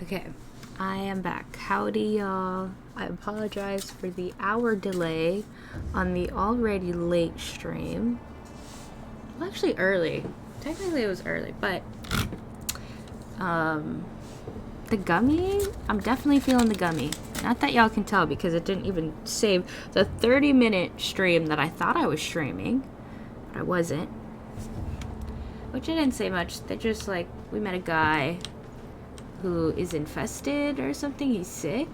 Okay, I am back. Howdy, y'all. I apologize for the hour delay on the already late stream. Well, actually early. Technically it was early, but the gummy, I'm definitely feeling the gummy. Not that y'all can tell because it didn't even save the 30-minute stream that I thought I was streaming, but I wasn't. Which I didn't say much. They just like, we met a guy who is infested or something. He's sick.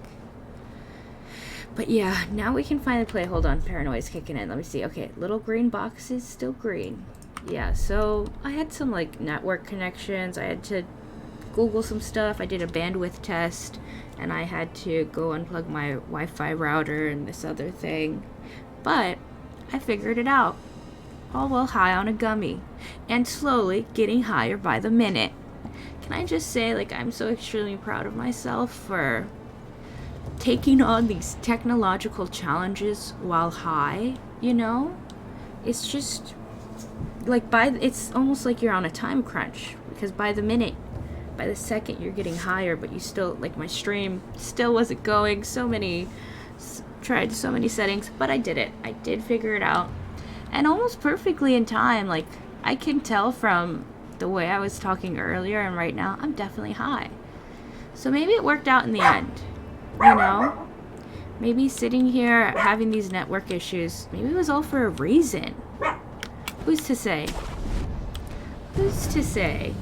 But yeah, now we can finally play. Hold on, paranoia's kicking in. Let me see. Okay, little green box is still green. Yeah, so I had some like network connections. I had to Google some stuff. I did a bandwidth test and I had to go unplug my Wi-Fi router and this other thing. But I figured it out. All while high on a gummy and slowly getting higher by the minute. Can I just say, like, I'm so extremely proud of myself for taking on these technological challenges while high, you know? It's just, like, it's almost like you're on a time crunch, because by the minute, by the second, you're getting higher, but you still, like, my stream still wasn't going. Tried so many settings, but I did it. I did figure it out. And almost perfectly in time. Like, I can tell from the way I was talking earlier and right now, I'm definitely high. So maybe it worked out in the end, you know? Maybe sitting here having these network issues, maybe it was all for a reason. Who's to say? Who's to say?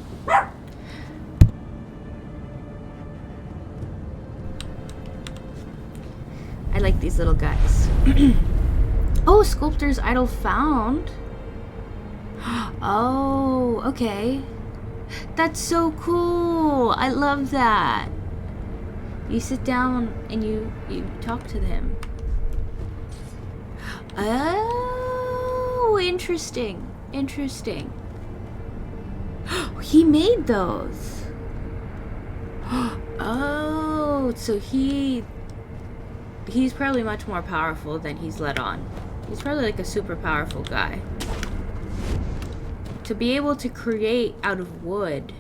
I like these little guys. Oh, sculptor's idol found. Oh, okay. That's so cool. I love that. You sit down and you talk to him. Oh, interesting. Interesting. He made those. Oh, so he's probably much more powerful than he's let on. He's probably like a super powerful guy. To be able to create out of wood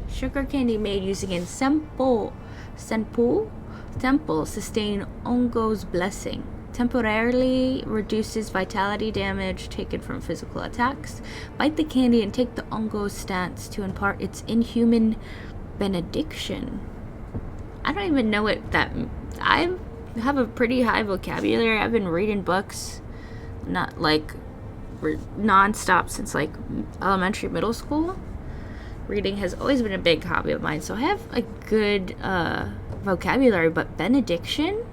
sugar candy made using a senpu temple sustain Ongo's blessing. Temporarily reduces vitality damage taken from physical attacks. Bite the candy and take the Ongo's stance to impart its inhuman benediction. I don't even know what that... I have a pretty high vocabulary. I've been reading books not like non-stop since like elementary, middle school. Reading has always been a big hobby of mine, so I have a good vocabulary. But benediction,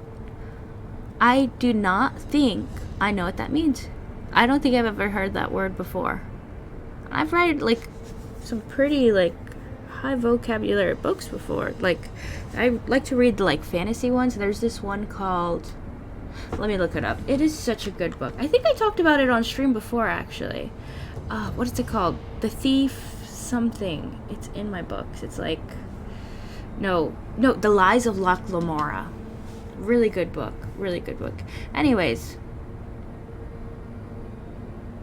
I do not think I know what that means. I don't think I've ever heard that word before. I've read like some pretty like high vocabulary books before. Like, I like to read the like fantasy ones. There's this one called, let me look it up. It is such a good book. I think I talked about it on stream before, actually. What is it called? The Thief something. It's in my books. It's like, no, The Lies of Locke Lamora. Really good book. Really good book. Anyways,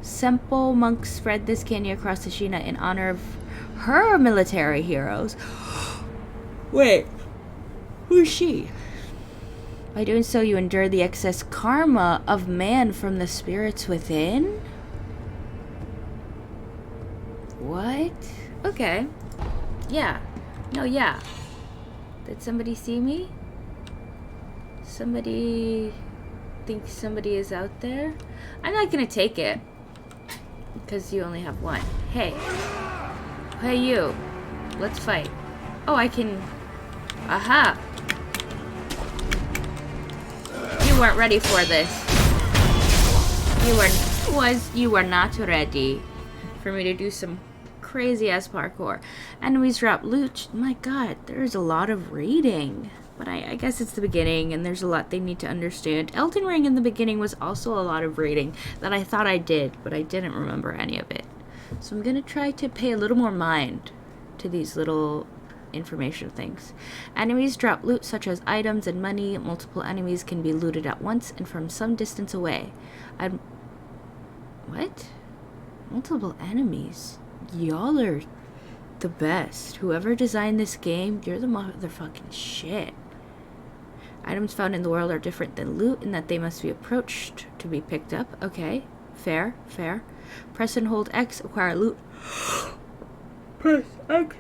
Sempo monks spread this candy across the Shina in honor of her military heroes. Wait, who's she? By doing so, you endure the excess karma of man from the spirits within? What? Okay. Yeah. No, yeah. Did somebody see me? Somebody thinks somebody is out there? I'm not gonna take it. Because you only have one. Hey. Hey, you. Let's fight. Oh, I can... Aha. You weren't ready for this. You were not ready for me to do some crazy ass parkour. Enemies drop loot. My god, there's a lot of reading. But I guess it's the beginning and there's a lot they need to understand. Elden Ring in the beginning was also a lot of reading that I thought I did, but I didn't remember any of it. So I'm gonna try to pay a little more mind to these little information things. Enemies drop loot such as items and money. Multiple enemies can be looted at once and from some distance away. What? Multiple enemies? Y'all are the best. Whoever designed this game, you're the motherfucking shit. Items found in the world are different than loot in that they must be approached to be picked up. Okay, fair, fair. Press and hold X, acquire loot. Press X.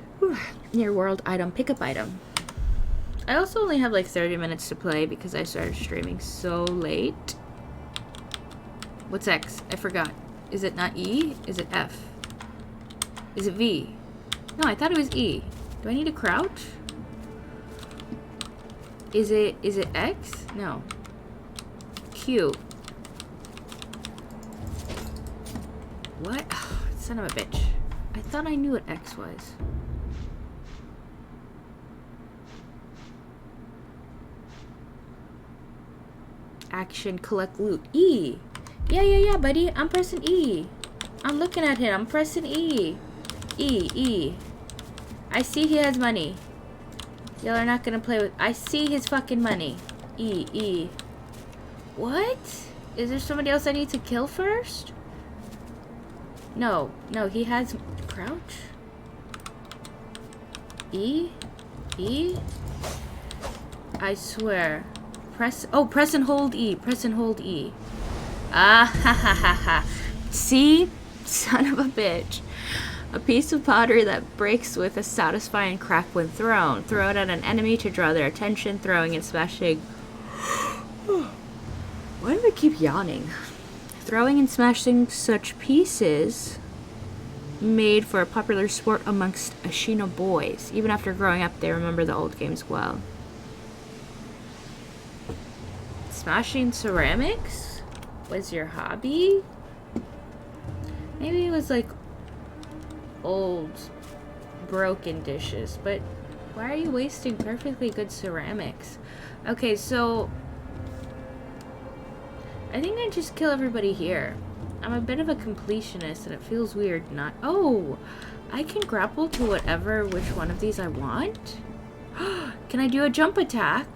Near world item, pick up item. I also only have like 30 minutes to play because I started streaming so late. What's X? I forgot. Is it not E? Is it F? Is it V? No, I thought it was E. Do I need to crouch? Is it X? No. Q. What? Oh, son of a bitch. I thought I knew what X was. Action, collect loot. E. Yeah, buddy. I'm pressing E. I'm looking at him. I'm pressing E. E. I see he has money. Y'all are not gonna play with... I see his fucking money. E. What? Is there somebody else I need to kill first? No, he has... Crouch? E? I swear. Press and hold E. Press and hold E. Ah, ha. See? Son of a bitch. A piece of pottery that breaks with a satisfying crack when thrown. Throw it at an enemy to draw their attention, throwing and smashing. Why do I keep yawning? Throwing and smashing such pieces made for a popular sport amongst Ashina boys. Even after growing up, they remember the old games well. Smashing ceramics was your hobby? Maybe it was like old broken dishes, but why are you wasting perfectly good ceramics? Okay, so I think I just kill everybody here. I'm a bit of a completionist and it feels weird not... Oh! I can grapple to which one of these I want? Can I do a jump attack?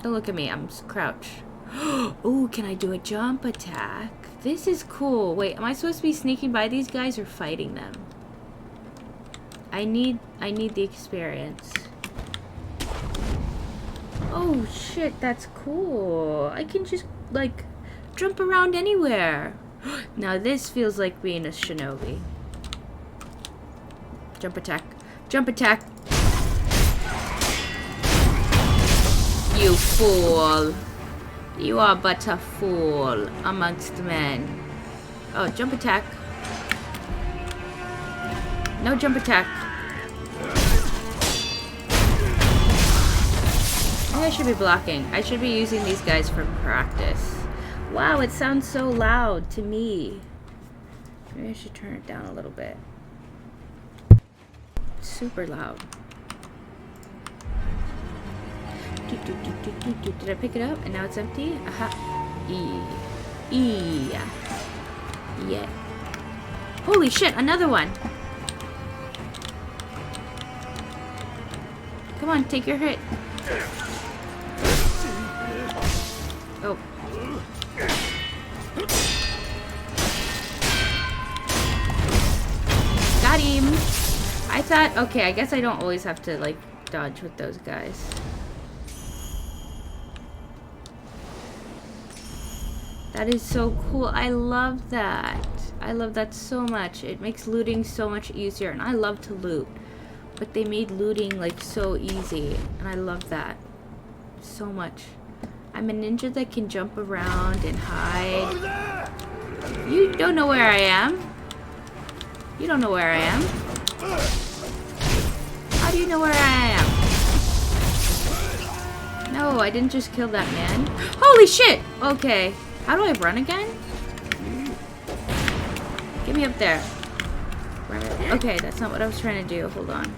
Don't look at me, I'm crouched. Oh, can I do a jump attack? This is cool. Wait, am I supposed to be sneaking by these guys or fighting them? I need the experience. Oh shit, that's cool. I can just like jump around anywhere. Now this feels like being a shinobi. Jump attack. Jump attack. You fool. You are but a fool amongst men. Oh, jump attack. No jump attack. Maybe I should be blocking. I should be using these guys for practice. Wow, it sounds so loud to me. Maybe I should turn it down a little bit. It's super loud. Did I pick it up? And now it's empty? Aha. E. Yeah. Holy shit, another one. Come on, take your hit. Oh. Got him. I thought, okay, I guess I don't always have to, like, dodge with those guys. That is so cool. I love that. I love that so much. It makes looting so much easier. And I love to loot. But they made looting, like, so easy. And I love that so much. I'm a ninja that can jump around and hide. You don't know where I am. You don't know where I am. How do you know where I am? No, I didn't just kill that man. Holy shit! Okay. How do I run again? Get me up there. Okay, that's not what I was trying to do. Hold on.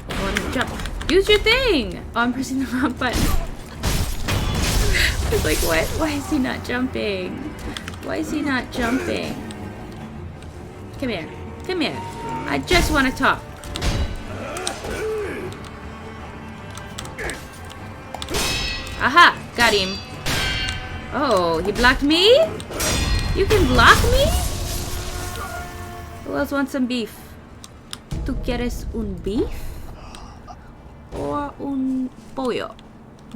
I want to jump. Use your thing! Oh, I'm pressing the wrong button. I was like, what? Why is he not jumping? Why is he not jumping? Come here. Come here. I just want to talk. Aha! Got him. Oh, he blocked me? You can block me? Who else wants some beef? ¿Tú quieres un beef or un pollo?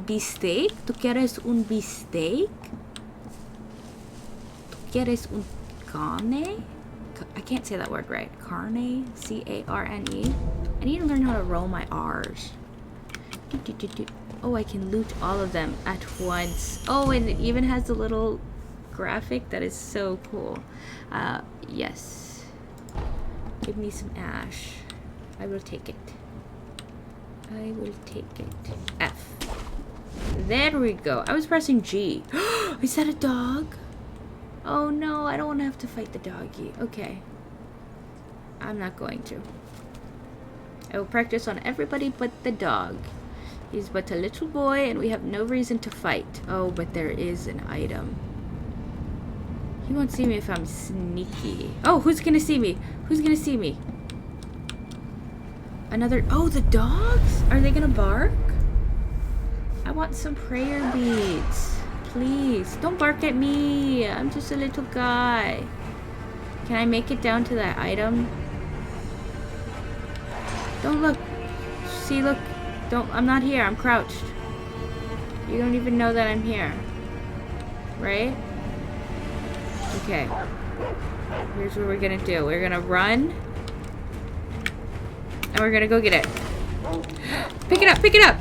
Beefsteak? ¿Tú quieres un beefsteak? ¿Tú quieres un carne? I can't say that word right. Carne? C-A-R-N-E. I need to learn how to roll my R's. Oh, I can loot all of them at once. Oh, and it even has a little graphic that is so cool. Yes. Give me some ash. I will take it. I will take it. F. There we go. I was pressing G. Is that a dog? Oh no, I don't want to have to fight the doggy. Okay. I'm not going to. I will practice on everybody but the dog. He's but a little boy and we have no reason to fight. Oh, but there is an item. He won't see me if I'm sneaky. Oh, who's gonna see me? Who's gonna see me? Another... Oh, the dogs? Are they gonna bark? I want some prayer beads. Please, don't bark at me. I'm just a little guy. Can I make it down to that item? Don't look. See, look. Don't. I'm not here. I'm crouched. You don't even know that I'm here. Right? Okay. Here's what we're gonna do. We're gonna run. And we're gonna go get it. Pick it up. Pick it up.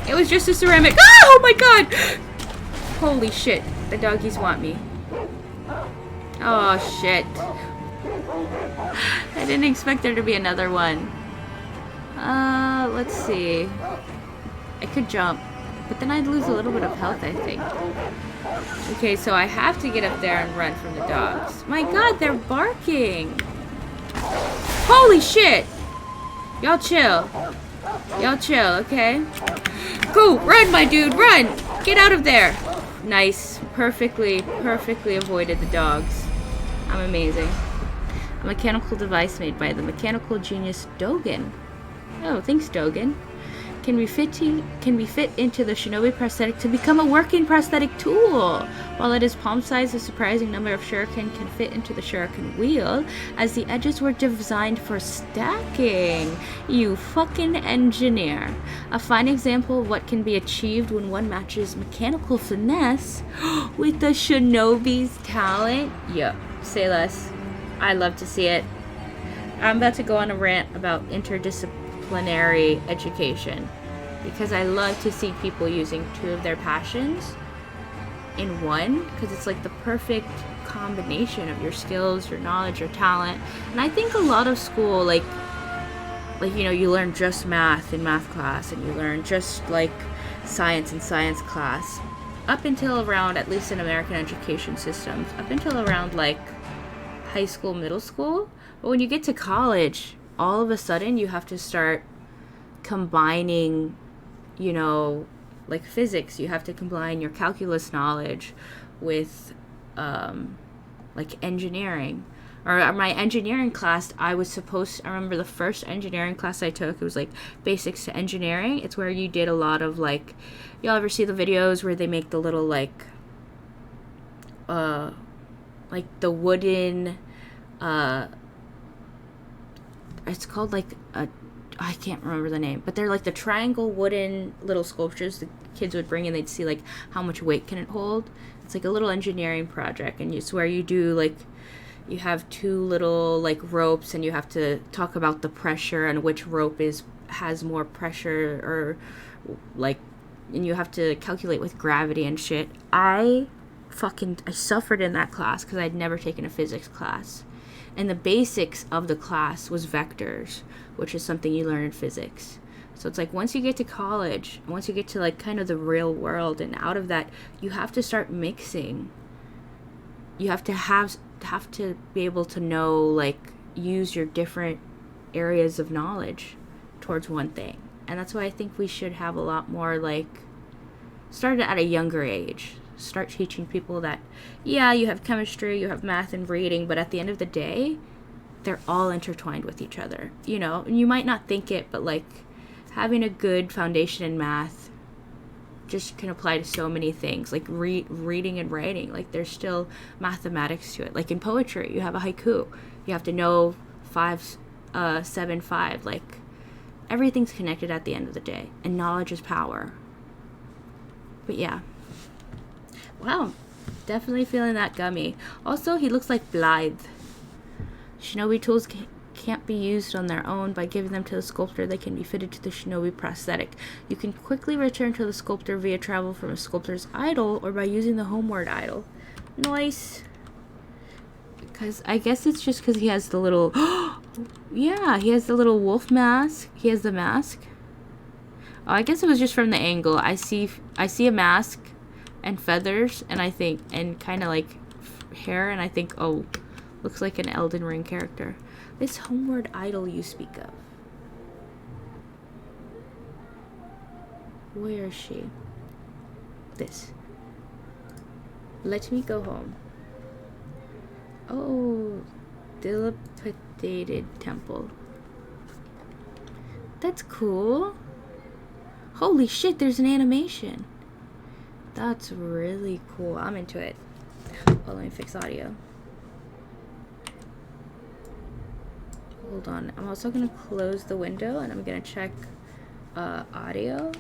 It was just a ceramic. Oh my god! Holy shit. The doggies want me. Oh shit. I didn't expect there to be another one. Let's see. I could jump, but then I'd lose a little bit of health, I think. Okay, so I have to get up there and run from the dogs. My god, they're barking. Holy shit. Y'all chill. Y'all chill, okay? Go, run, my dude, run. Get out of there. Nice. Perfectly avoided the dogs. I'm amazing. A mechanical device made by the mechanical genius Dogen. Oh, thanks, Dogen. Can be fit into the shinobi prosthetic to become a working prosthetic tool. While it is palm-sized, a surprising number of shuriken can fit into the shuriken wheel, as the edges were designed for stacking. You fucking engineer. A fine example of what can be achieved when one matches mechanical finesse with the shinobi's talent. Yo, say less. I love to see it. I'm about to go on a rant about interdisciplinary education, because I love to see people using two of their passions in one, because it's like the perfect combination of your skills, your knowledge, your talent. And I think a lot of school, like you know, you learn just math in math class, and you learn just like science in science class, up until around, at least in American education systems, up until around like high school, middle school. But when you get to college, all of a sudden you have to start combining, you know, like physics. You have to combine your calculus knowledge with like engineering. Or my engineering class, I remember the first engineering class I took, it was like basics to engineering. It's where you did a lot of like, y'all ever see the videos where they make the little like the wooden, it's called like I can't remember the name, but they're like the triangle wooden little sculptures the kids would bring, and they'd see like how much weight can it hold. It's like a little engineering project, and it's where you do like, you have two little like ropes, and you have to talk about the pressure and which rope has more pressure, or like, and you have to calculate with gravity and shit. I suffered in that class because I'd never taken a physics class. And the basics of the class was vectors, which is something you learn in physics. So it's like once you get to college, once you get to like kind of the real world, and out of that, you have to start mixing. You have to be able to know, like, use your different areas of knowledge towards one thing. And that's why I think we should have a lot more, like, start at a younger age. Start teaching people that, yeah, you have chemistry, you have math and reading, but at the end of the day, they're all intertwined with each other, you know? And you might not think it, but, like, having a good foundation in math just can apply to so many things, like reading and writing. Like, there's still mathematics to it. Like in poetry, you have a haiku. You have to know five 7-5. Like, everything's connected at the end of the day, and knowledge is power. But yeah, wow, definitely feeling that gummy. Also, he looks like Blythe. Shinobi tools can't be used on their own. By giving them to the sculptor, they can be fitted to the shinobi prosthetic. You can quickly return to the sculptor via travel from a sculptor's idol or by using the homeward idol. Nice. Because I guess it's just because he has the little... yeah, he has the little wolf mask. He has the mask. Oh, I guess it was just from the angle. I see a mask and feathers, and I think, and kind of like hair, and I think, oh, looks like an Elden Ring character. This homeward idol you speak of. Where is she? This. Let me go home. Oh, dilapidated temple. That's cool. Holy shit, there's an animation. That's really cool. I'm into it. Oh, let me fix audio. Hold on. I'm also going to close the window and I'm going to check audio.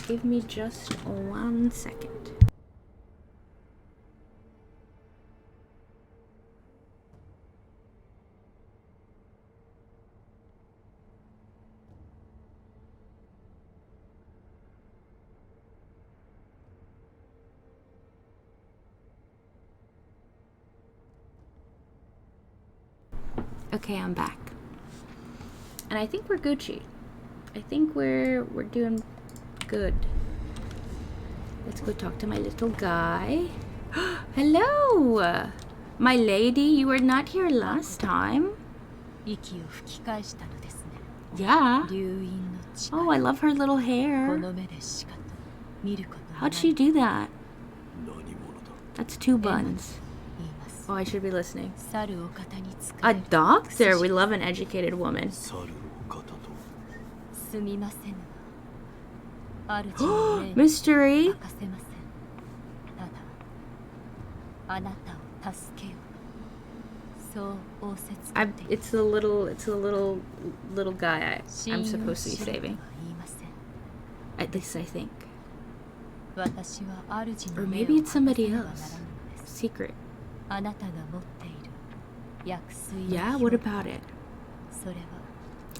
Give me just 1 second. Okay, I'm back. And I think we're Gucci. I think we're doing good. Let's go talk to my little guy. Hello! My lady, you were not here last time. Yeah. Oh, I love her little hair. How'd she do that? That's 2 buns. Oh, I should be listening. A doctor? We love an educated woman. Mystery? It's the little guy I'm supposed to be saving. At least I think. Or maybe it's somebody else. Secret. Yeah, what about it?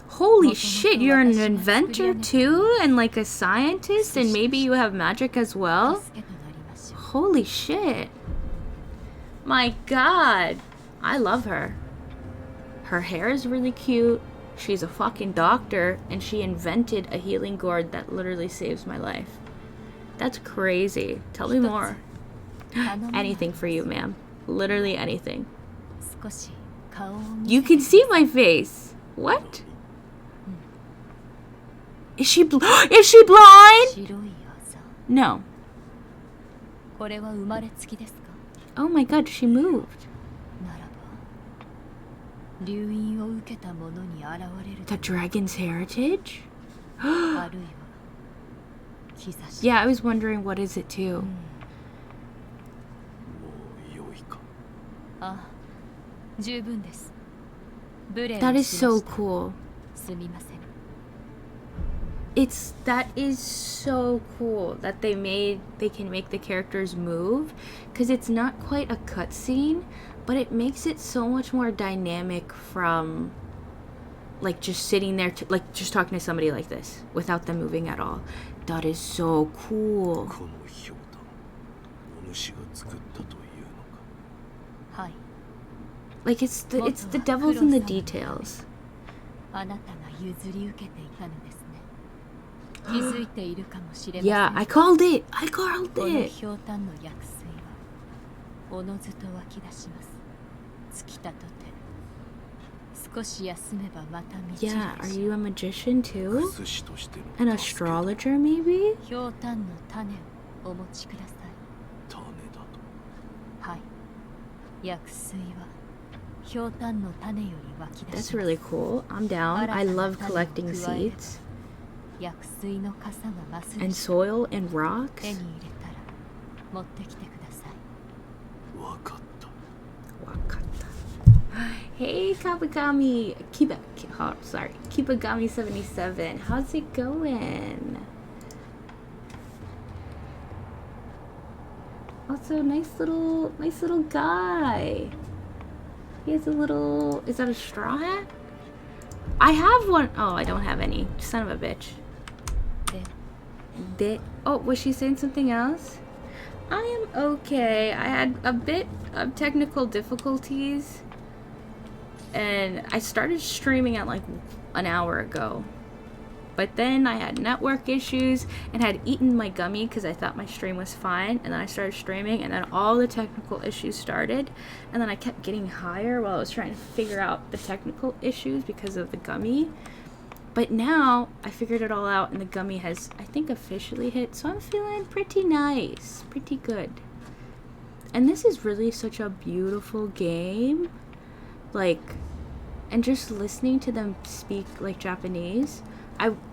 Holy shit, you're an inventor too? And like a scientist? And maybe you have magic as well? Holy shit. My god. I love her. Her hair is really cute. She's a fucking doctor. And she invented a healing gourd that literally saves my life. That's crazy. Tell me more. Anything for you, ma'am. Literally anything. You can see my face. What? Is she is she blind? No. Oh my god, she moved. The dragon's heritage? Yeah, I was wondering what is it too. That is so cool. That is so cool that they can make the characters move, because it's not quite a cutscene, but it makes it so much more dynamic from like just sitting there like just talking to somebody like this without them moving at all. That is so cool. Like it's the devil's in the details. Yeah, I called it. I called it. Yeah, are you a magician too? An astrologer maybe? That's really cool. I'm down. I love collecting seeds. And soil and rocks. Wakata. Hey, Kabagami. Kiba. Oh, sorry. Keepagami 77. How's it going? Also, nice little guy. He has a little, is that a straw hat? I have one. Oh, I don't have any. Son of a bitch. Oh, was she saying something else? I am okay. I had a bit of technical difficulties. And I started streaming at like an hour ago. But then I had network issues and had eaten my gummy because I thought my stream was fine. And then I started streaming and then all the technical issues started. And then I kept getting higher while I was trying to figure out the technical issues because of the gummy. But now I figured it all out and the gummy has, I think, officially hit. So I'm feeling pretty nice, pretty good. And this is really such a beautiful game. Like, and just listening to them speak like Japanese.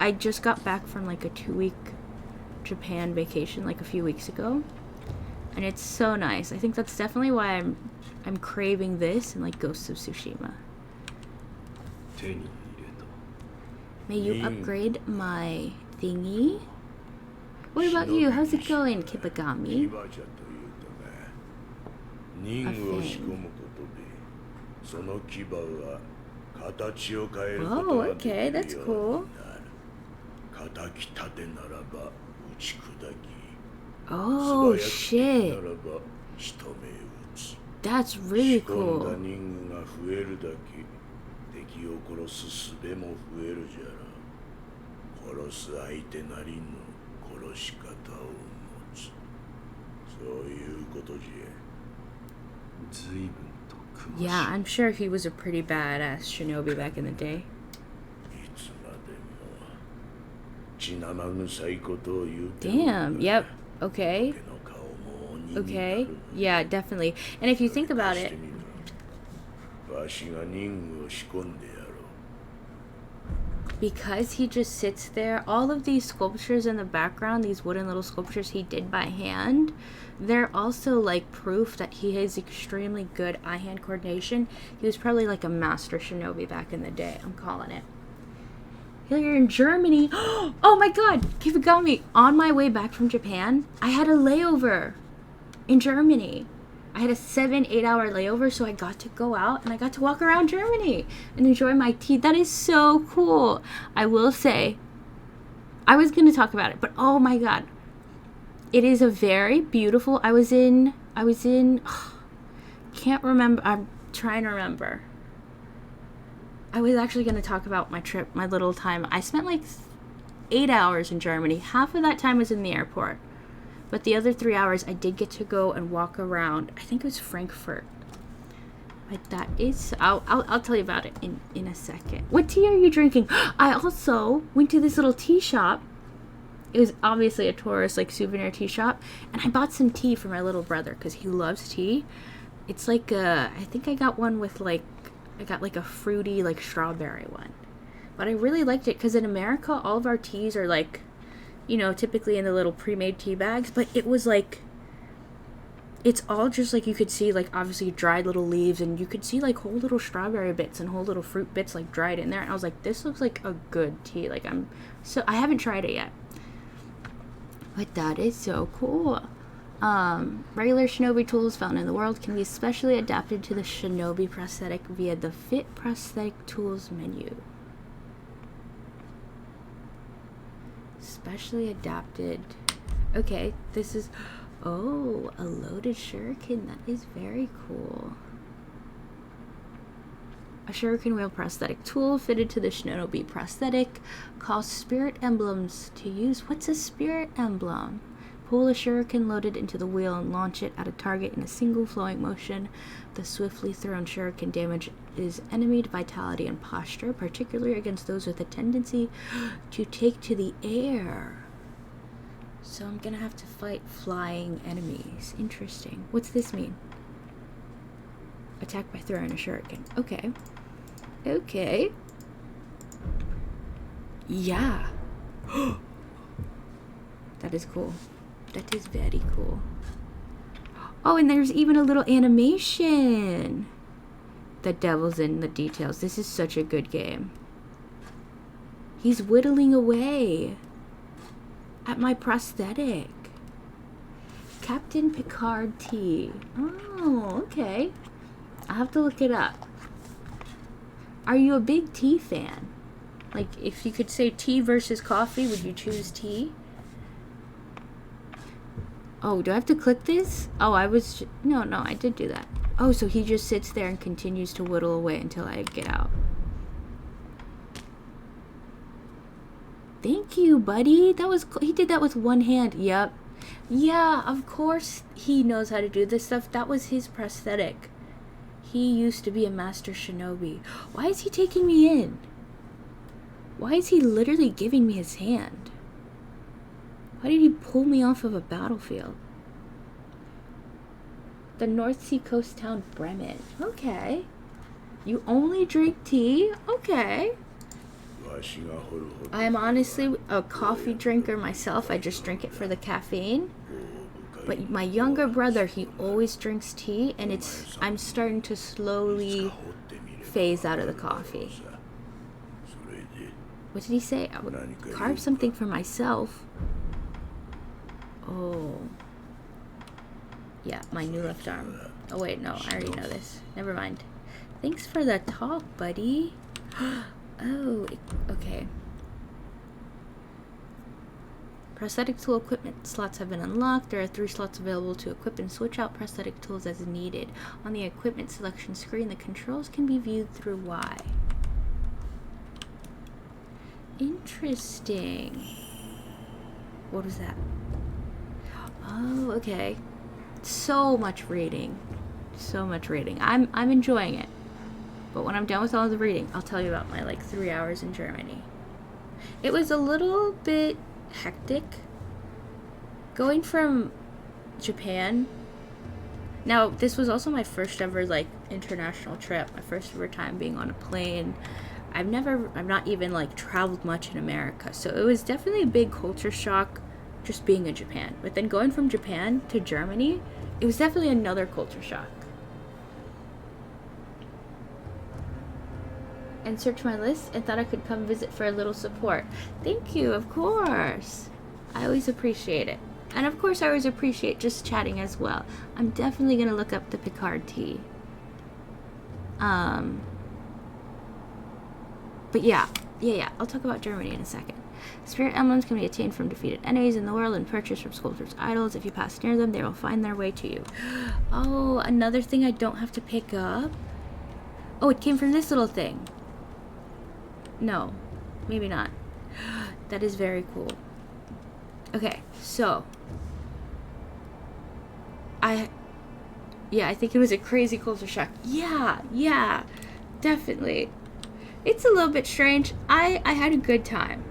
I just got back from like a 2-week Japan vacation like a few weeks ago. And it's so nice. I think that's definitely why I'm craving this and like Ghosts of Tsushima. May you upgrade my thingy? What about you? How's it going, Keepagami? Oh, okay, that's cool. Oh, shit. That's really cool. Yeah, I'm sure he was a pretty badass shinobi back in the day. Damn, yep, okay. Okay, yeah, definitely. And if you think about it, because he just sits there, all of these sculptures in the background, these wooden little sculptures he did by hand, they're also like proof that he has extremely good eye-hand coordination. He was probably like a master shinobi back in the day. I'm calling it. Here in Germany. Oh my god, Keepagami. On my way back from Japan, I had a layover in Germany. I had a 7-8 hour layover, so I got to go out and I got to walk around Germany and enjoy my tea. That is so cool. I will say, I was going to talk about it, but oh my god. It is a very beautiful, I was in, can't remember, I'm trying to remember. I was actually going to talk about my trip, my little time. I spent like 8 hours in Germany. Half of that time was in the airport. But the other 3 hours, I did get to go and walk around. I think it was Frankfurt. But that is, I'll tell you about it in a second. What tea are you drinking? I also went to this little tea shop. It was obviously a tourist, like, souvenir tea shop. And I bought some tea for my little brother because he loves tea. It's like, I think I got one with, like, I got, like, a fruity, like, strawberry one. But I really liked it because in America, all of our teas are, like, you know, typically in the little pre-made tea bags. But it was, like, it's all just, like, you could see, like, obviously dried little leaves. And you could see, like, whole little strawberry bits and whole little fruit bits, like, dried in there. And I was like, this looks like a good tea. Like, I haven't tried it yet. But that is so cool. Regular shinobi tools found in the world can be specially adapted to the shinobi prosthetic via the Fit Prosthetic Tools menu. Specially adapted. Okay, this is... Oh, a loaded shuriken. That is very cool. A shuriken wheel prosthetic tool fitted to the shinobi prosthetic calls spirit emblems to use. What's a spirit emblem? Pull a shuriken loaded into the wheel and launch it at a target in a single flowing motion. The swiftly thrown shuriken damages enemy vitality and posture, particularly against those with a tendency to take to the air. So I'm gonna have to fight flying enemies. Interesting. What's this mean? Attack by throwing a shuriken. Okay. Okay. Yeah. That is cool. That is very cool. Oh, and there's even a little animation. The devil's in the details. This is such a good game. He's whittling away at my prosthetic. Captain Picard tea. Oh, okay. I'll have to look it up. Are you a big tea fan? Like, if you could say tea versus coffee, would you choose tea? Oh, do I have to click this? Oh, no, I did do that. Oh, so he just sits there and continues to whittle away until I get out. Thank you, buddy. He did that with one hand. Yep. Yeah, of course he knows how to do this stuff. That was his prosthetic. He used to be a master shinobi. Why is he taking me in? Why is he literally giving me his hand? Why did he pull me off of a battlefield? The North Sea coast town Bremen. Okay. You only drink tea? Okay. I am honestly a coffee drinker myself. I just drink it for the caffeine. But my younger brother, he always drinks tea, and I'm starting to slowly phase out of the coffee. What did he say? I would carve something for myself. Oh. Yeah, my new left arm. Oh wait, no, I already know this. Never mind. Thanks for the talk, buddy. Oh, okay. Prosthetic tool equipment slots have been unlocked. There are 3 slots available to equip and switch out prosthetic tools as needed. On the equipment selection screen, the controls can be viewed through Y. Interesting. What was that? Oh, okay. So much reading. So much reading. I'm enjoying it. But when I'm done with all the reading, I'll tell you about my 3 hours in Germany. It was a little bit hectic going from Japan. Now, this was also my first ever international trip, my first ever time being on a plane. I've not even traveled much in America, so it was definitely a big culture shock just being in Japan. But then going from Japan to Germany, it was definitely another culture shock. And search my list and thought I could come visit for a little support. Thank you, of course. I always appreciate it. And of course I always appreciate just chatting as well. I'm definitely going to look up the Picard tea. But yeah, I'll talk about Germany in a second. Spirit emblems can be attained from defeated enemies in the world and purchased from sculptors' idols. If you pass near them, they will find their way to you. Oh, another thing I don't have to pick up. Oh, it came from this little thing. No, maybe not. That is very cool. Okay, so I think it was a crazy culture shock. Yeah, definitely. It's a little bit strange. I had a good time.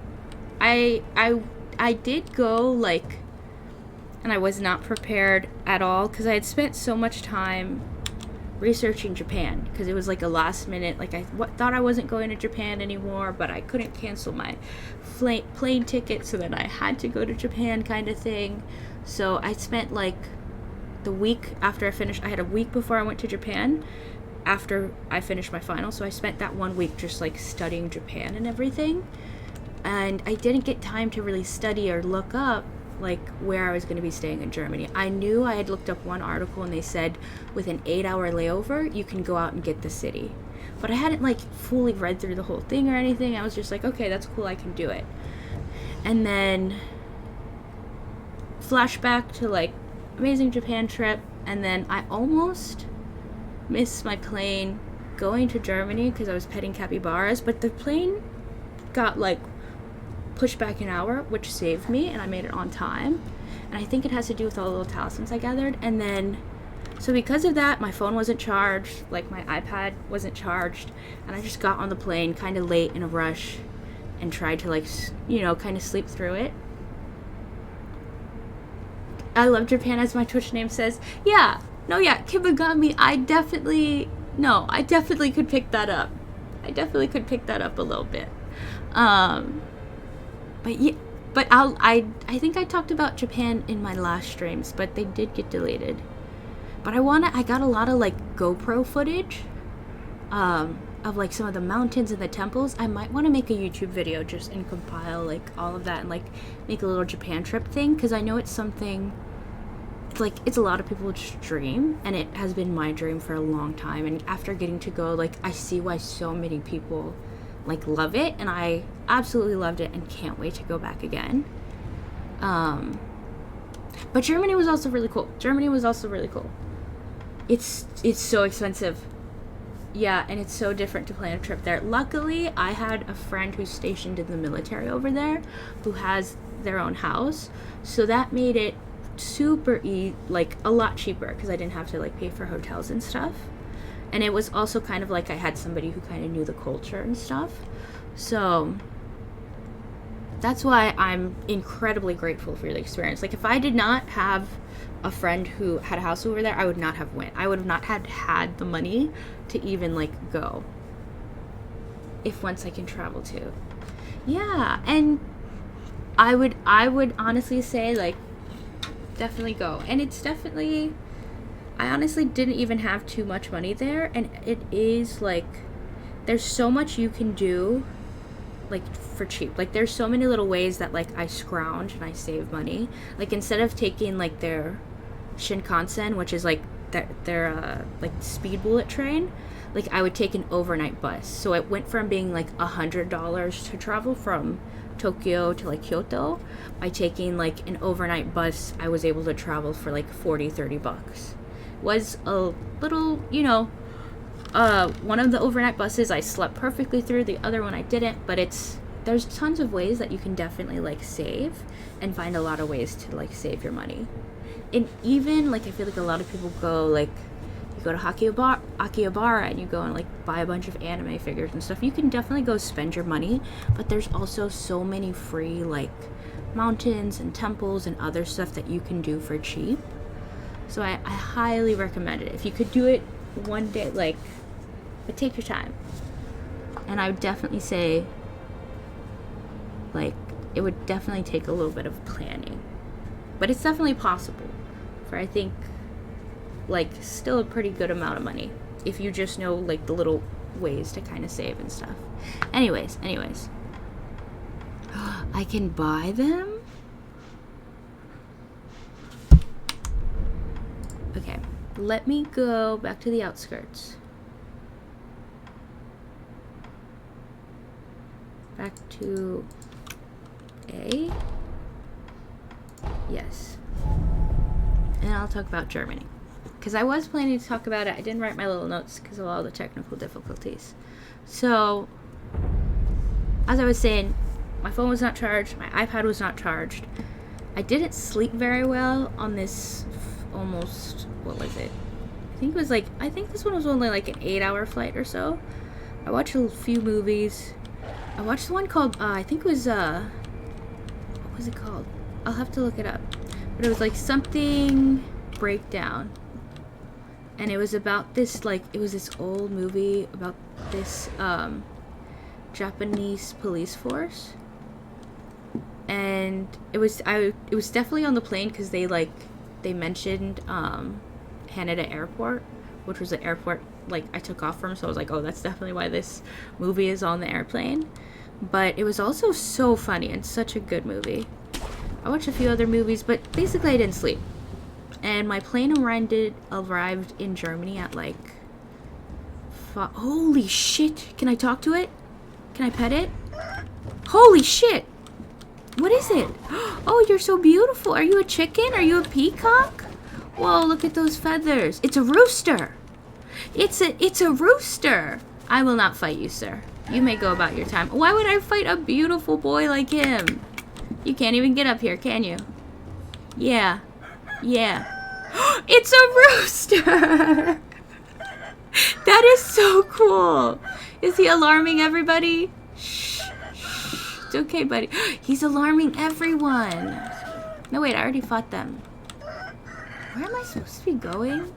I did go and I was not prepared at all because I had spent so much time researching Japan because it was a last minute, I thought I wasn't going to Japan anymore, but I couldn't cancel my plane ticket, so then I had to go to Japan kind of thing. So I spent the week after I finished, I had a week before I went to Japan after I finished my final, so I spent that 1 week just studying Japan and everything, and I didn't get time to really study or look up where I was going to be staying in Germany. I knew I had looked up one article and they said with an 8-hour layover you can go out and get the city, but I hadn't fully read through the whole thing or anything. I was just okay, that's cool, I can do it. And then flashback to amazing Japan trip, and then I almost missed my plane going to Germany because I was petting capybaras, but the plane got pushed back an hour, which saved me, and I made it on time. And I think it has to do with all the little talismans I gathered. And then, so because of that, my phone wasn't charged, my iPad wasn't charged, and I just got on the plane kind of late in a rush and tried to kind of sleep through it. I love Japan, as my Twitch name says. Kibagami, I definitely could pick that up. I definitely could pick that up a little bit. But I think I talked about Japan in my last streams, but they did get deleted. But I got a lot of GoPro footage. of like some of the mountains and the temples. I might want to make a YouTube video just and compile like all of that and like make a little Japan trip thing, because I know it's something like it's a lot of people's dream, and it has been my dream for a long time. And after getting to go, like I see why so many people like love it, and I absolutely loved it and can't wait to go back again. But Germany was also really cool. It's so expensive. Yeah, and it's so different to plan a trip there. Luckily, I had a friend who's stationed in the military over there who has their own house, so that made it like a lot cheaper, because I didn't have to like pay for hotels and stuff. And it was also kind of like I had somebody who kind of knew the culture and stuff. So that's why I'm incredibly grateful for the experience. Like if I did not have a friend who had a house over there, I would not have went. I would have not had the money to even like go. If once I can travel to. Yeah, and I would honestly say like definitely go. And it's definitely, I honestly didn't even have too much money there, and it is like there's so much you can do like for cheap. Like there's so many little ways that like I scrounge and I save money. Like instead of taking like their Shinkansen, which is like their like speed bullet train, like I would take an overnight bus. So it went from being like $100 to travel from Tokyo to like Kyoto. By taking like an overnight bus, I was able to travel for like $40-$30. Was a little, you know, one of the overnight buses I slept perfectly through, the other one I didn't, but there's tons of ways that you can definitely like save and find a lot of ways to like save your money. And even like I feel like a lot of people go like, you go to Akihabara and you go and like buy a bunch of anime figures and stuff. You can definitely go spend your money, but there's also so many free like mountains and temples and other stuff that you can do for cheap. So I highly recommend it. If you could do it one day, like, but take your time. And I would definitely say, like, it would definitely take a little bit of planning. But it's definitely possible for, I think, like, still a pretty good amount of money. If you just know, like, the little ways to kind of save and stuff. Anyways. I can buy them? Okay, let me go back to the outskirts. Back to A. Yes. And I'll talk about Germany. Because I was planning to talk about it. I didn't write my little notes because of all the technical difficulties. So, as I was saying, my phone was not charged. My iPad was not charged. I didn't sleep very well on this almost, what was it? I think this one was only like an 8-hour flight or so. I watched a few movies. I watched the one called, I think it was, what was it called? I'll have to look it up. But it was like something breakdown. And it was about this, like, it was this old movie about this, Japanese police force. And it was definitely on the plane because they mentioned Haneda Airport, which was the airport like I took off from, so I was like, oh, that's definitely why this movie is on the airplane. But it was also so funny and such a good movie. I watched a few other movies, but basically I didn't sleep. And my plane arrived in Germany at like holy shit, can I talk to it? Can I pet it? Holy shit! What is it? Oh, you're so beautiful. Are you a chicken? Are you a peacock? Whoa, look at those feathers. It's a rooster. It's a rooster. I will not fight you, sir. You may go about your time. Why would I fight a beautiful boy like him? You can't even get up here, can you? Yeah. It's a rooster. That is so cool. Is he alarming everybody? Shh. It's okay, buddy. He's alarming everyone. No, wait, I already fought them. Where am I supposed to be going?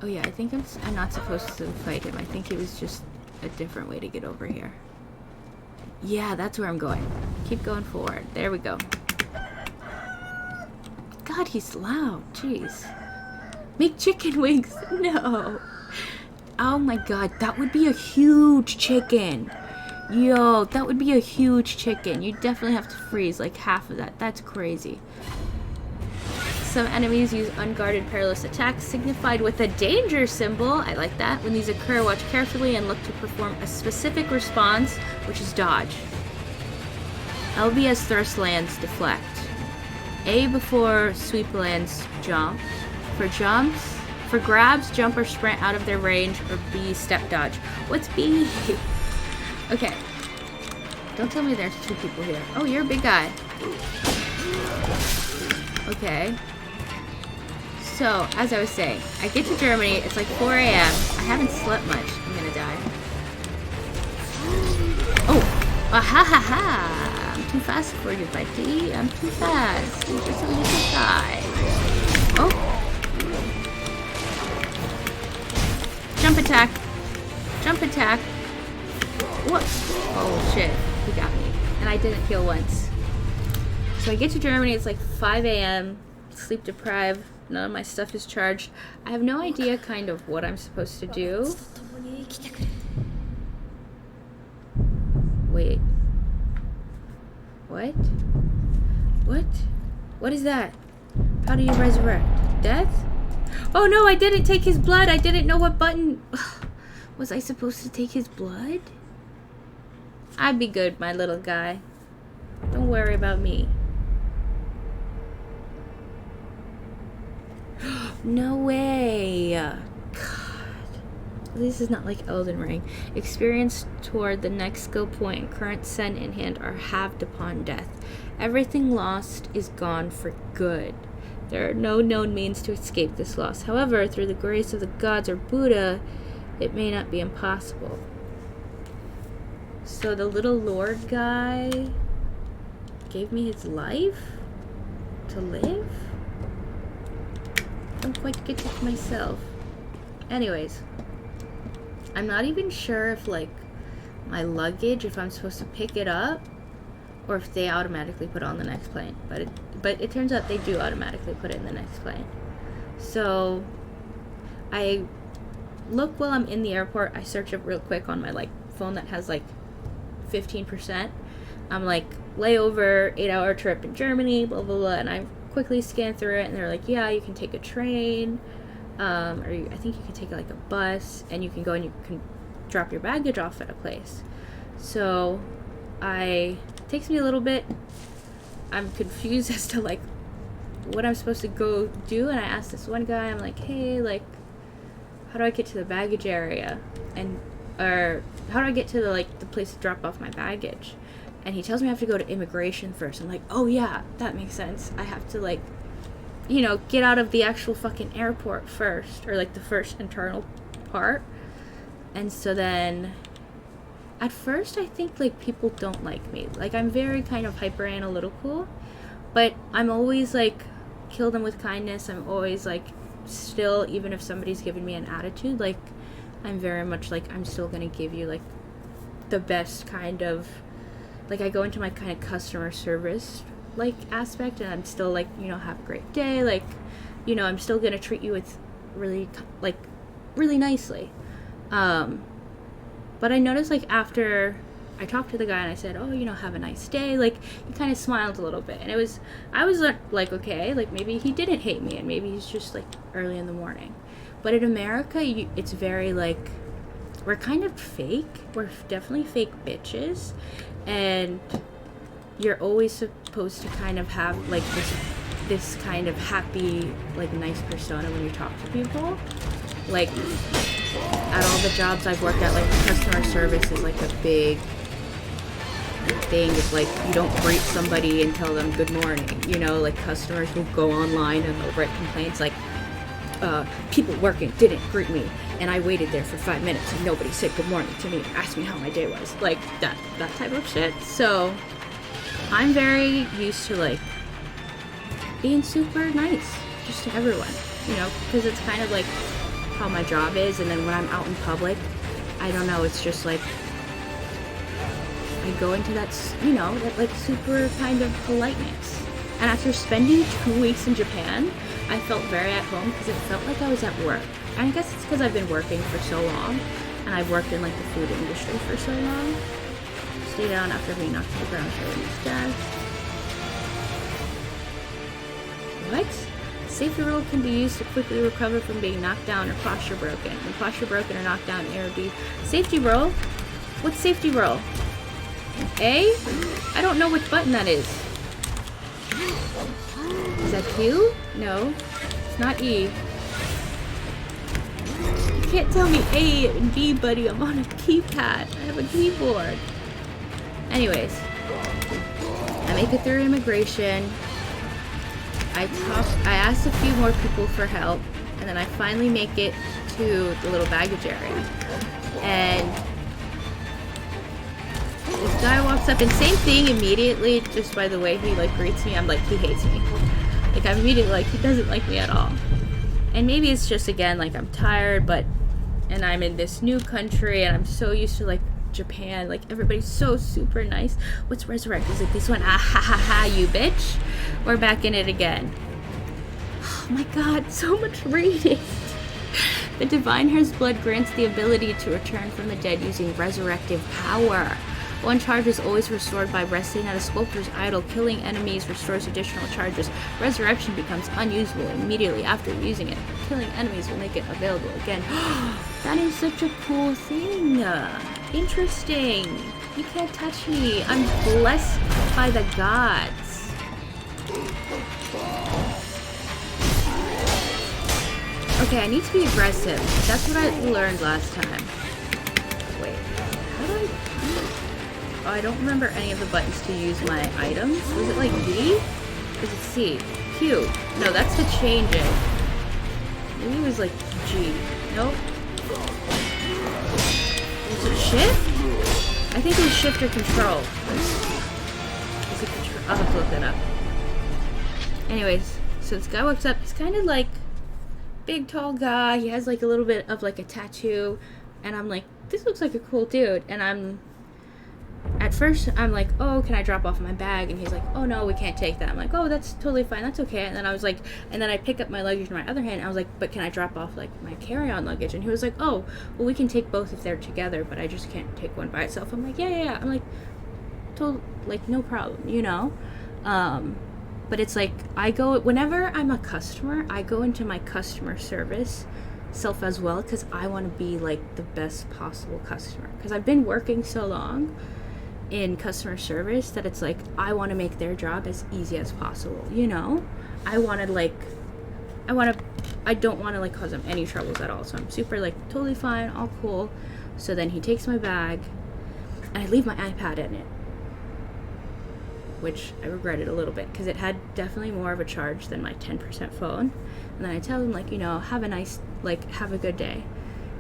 Oh yeah, I think I'm not supposed to fight him. I think it was just a different way to get over here. Yeah, that's where I'm going. Keep going forward. There we go. God, he's loud. Jeez. Make chicken wings. No. Oh my god, that would be a huge chicken. Yo, that would be a huge chicken. You definitely have to freeze like half of that. That's crazy. Some enemies use unguarded perilous attacks signified with a danger symbol. I like that. When these occur, watch carefully and look to perform a specific response, which is dodge. LB as thrust lands, deflect. A before sweep lands, jump. For grabs, jump or sprint out of their range, or B, step dodge. What's B? Okay. Don't tell me there's two people here. Oh, you're a big guy. Okay. So, as I was saying, I get to Germany, it's like 4 a.m. I haven't slept much. I'm gonna die. Oh! Ah ha ha ha! I'm too fast for you, buddy. I'm too fast. You're just a little guy. Oh! Jump attack! Jump attack! What? Oh shit. He got me. And I didn't heal once. So I get to Germany, it's like 5 a.m. Sleep deprived. None of my stuff is charged. I have no idea kind of what I'm supposed to do. Wait. What? What? What is that? How do you resurrect? Death? Oh no, I didn't take his blood. I didn't know what button. Was I supposed to take his blood? I'd be good, my little guy. Don't worry about me. No way. God. This is not like Elden Ring. Experience toward the next skill point and current sen in hand are halved upon death. Everything lost is gone for good. There are no known means to escape this loss. However, through the grace of the gods or Buddha, it may not be impossible. So the little lord guy gave me his life to live? I don't quite get it myself. Anyways, I'm not even sure if like my luggage, if I'm supposed to pick it up or if they automatically put it on the next plane. But it turns out they do automatically put it in the next plane. So I look while I'm in the airport. I search it real quick on my like phone that has like 15%. I'm like, layover, 8-hour trip in Germany, blah blah blah, and I quickly scan through it and they're like, yeah, you can take a train, I think you can take like a bus, and you can go and you can drop your baggage off at a place. So it takes me a little bit. I'm confused as to like what I'm supposed to go do, and I asked this one guy, I'm like, hey, like, how do I get to the baggage area, or how do I get to the place to drop off my baggage? And he tells me I have to go to immigration first. I'm like, oh yeah, that makes sense. I have to like, you know, get out of the actual fucking airport first, or like the first internal part. And so then at first I think like people don't like me. Like I'm very kind of hyper analytical, but I'm always like kill them with kindness. I'm always like still, even if somebody's giving me an attitude, like I'm very much like I'm still gonna give you like the best kind of, like I go into my kind of customer service like aspect, and I'm still like, you know, have a great day, like, you know, I'm still gonna treat you with really like really nicely. But I noticed like after I talked to the guy and I said, oh, you know, have a nice day, like he kind of smiled a little bit, and I was like, okay, like maybe he didn't hate me and maybe he's just like early in the morning. But in America, it's very like, we're kind of fake. We're definitely fake bitches, and you're always supposed to kind of have like this kind of happy, like nice persona when you talk to people. Like at all the jobs I've worked at, like customer service is like a big thing. It's like you don't greet somebody and tell them good morning. You know, like customers will go online and they'll write complaints like, people working didn't greet me, and I waited there for 5 minutes and nobody said good morning to me and asked me how my day was. Like that type of shit. So I'm very used to like being super nice just to everyone, you know, because it's kind of like how my job is. And then when I'm out in public, I don't know, it's just like I go into that, you know, that like super kind of politeness. And after spending 2 weeks in Japan, I felt very at home because it felt like I was at work. And I guess it's because I've been working for so long, and I've worked in like the food industry for so long. Stay down after being knocked to the ground, showing his death. What? Safety roll can be used to quickly recover from being knocked down or posture broken. When posture broken or knocked down, A or B. Safety roll? What's safety roll? A? I don't know which button that is. Is that Q? No. It's not E. You can't tell me A and B, buddy. I'm on a keypad. I have a keyboard. Anyways. I make it through immigration. I asked a few more people for help, and then I finally make it to the little baggage area. And this guy walks up, and same thing immediately, just by the way he like greets me, I'm like, he hates me. Like, I'm immediately like, he doesn't like me at all. And maybe it's just, again, like, I'm tired, and I'm in this new country, and I'm so used to, like, Japan, like, everybody's so super nice. What's resurrect? Is it this one? Ah ha ha ha, you bitch. We're back in it again. Oh my god, so much reading. The divine hair's blood grants the ability to return from the dead using resurrective power. One charge is always restored by resting at a sculptor's idol. Killing enemies restores additional charges. Resurrection becomes unusable immediately after using it. Killing enemies will make it available again. That is such a cool thing. Interesting. You can't touch me. I'm blessed by the gods. Okay, I need to be aggressive. That's what I learned last time. Wait, how do I... Oh, I don't remember any of the buttons to use my items. Was it like D? Or is it C? Q. No, that's to change it. Maybe it was like G. Nope. Was it shift? I think it was shift or control. Is it control? I'll have to look that up. Anyways, so this guy walks up. He's kind of like big, tall guy. He has like a little bit of like a tattoo. And I'm like, this looks like a cool dude. And at first, I'm like, oh, can I drop off my bag? And he's like, oh, no, we can't take that. I'm like, oh, that's totally fine. That's okay. And then I was like, and then I pick up my luggage in my other hand. And I was like, but can I drop off, like, my carry-on luggage? And he was like, oh, well, we can take both if they're together, but I just can't take one by itself. I'm like, yeah. I'm like, no problem, you know? But it's like, whenever I'm a customer, I go into my customer service self as well, because I want to be, like, the best possible customer. Because I've been working so long in customer service that it's like I want to make their job as easy as possible, you know? I don't want to like cause them any troubles at all, so I'm super like totally fine, all cool. So then he takes my bag and I leave my iPad in it, which I regretted a little bit because it had definitely more of a charge than my 10% phone. And then I tell him like, you know, have a good day,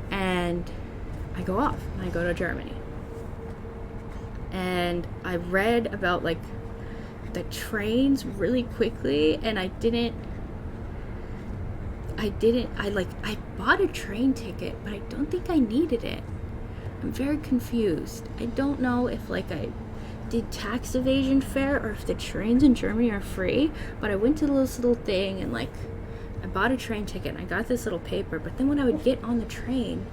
and I go off and I go to Germany. And I read about like the trains really quickly, and I bought a train ticket, but I don't think I needed it. I'm very confused. I don't know if like I did tax evasion fare or if the trains in Germany are free, but I went to this little thing and like I bought a train ticket and I got this little paper, but then when I would get on the train,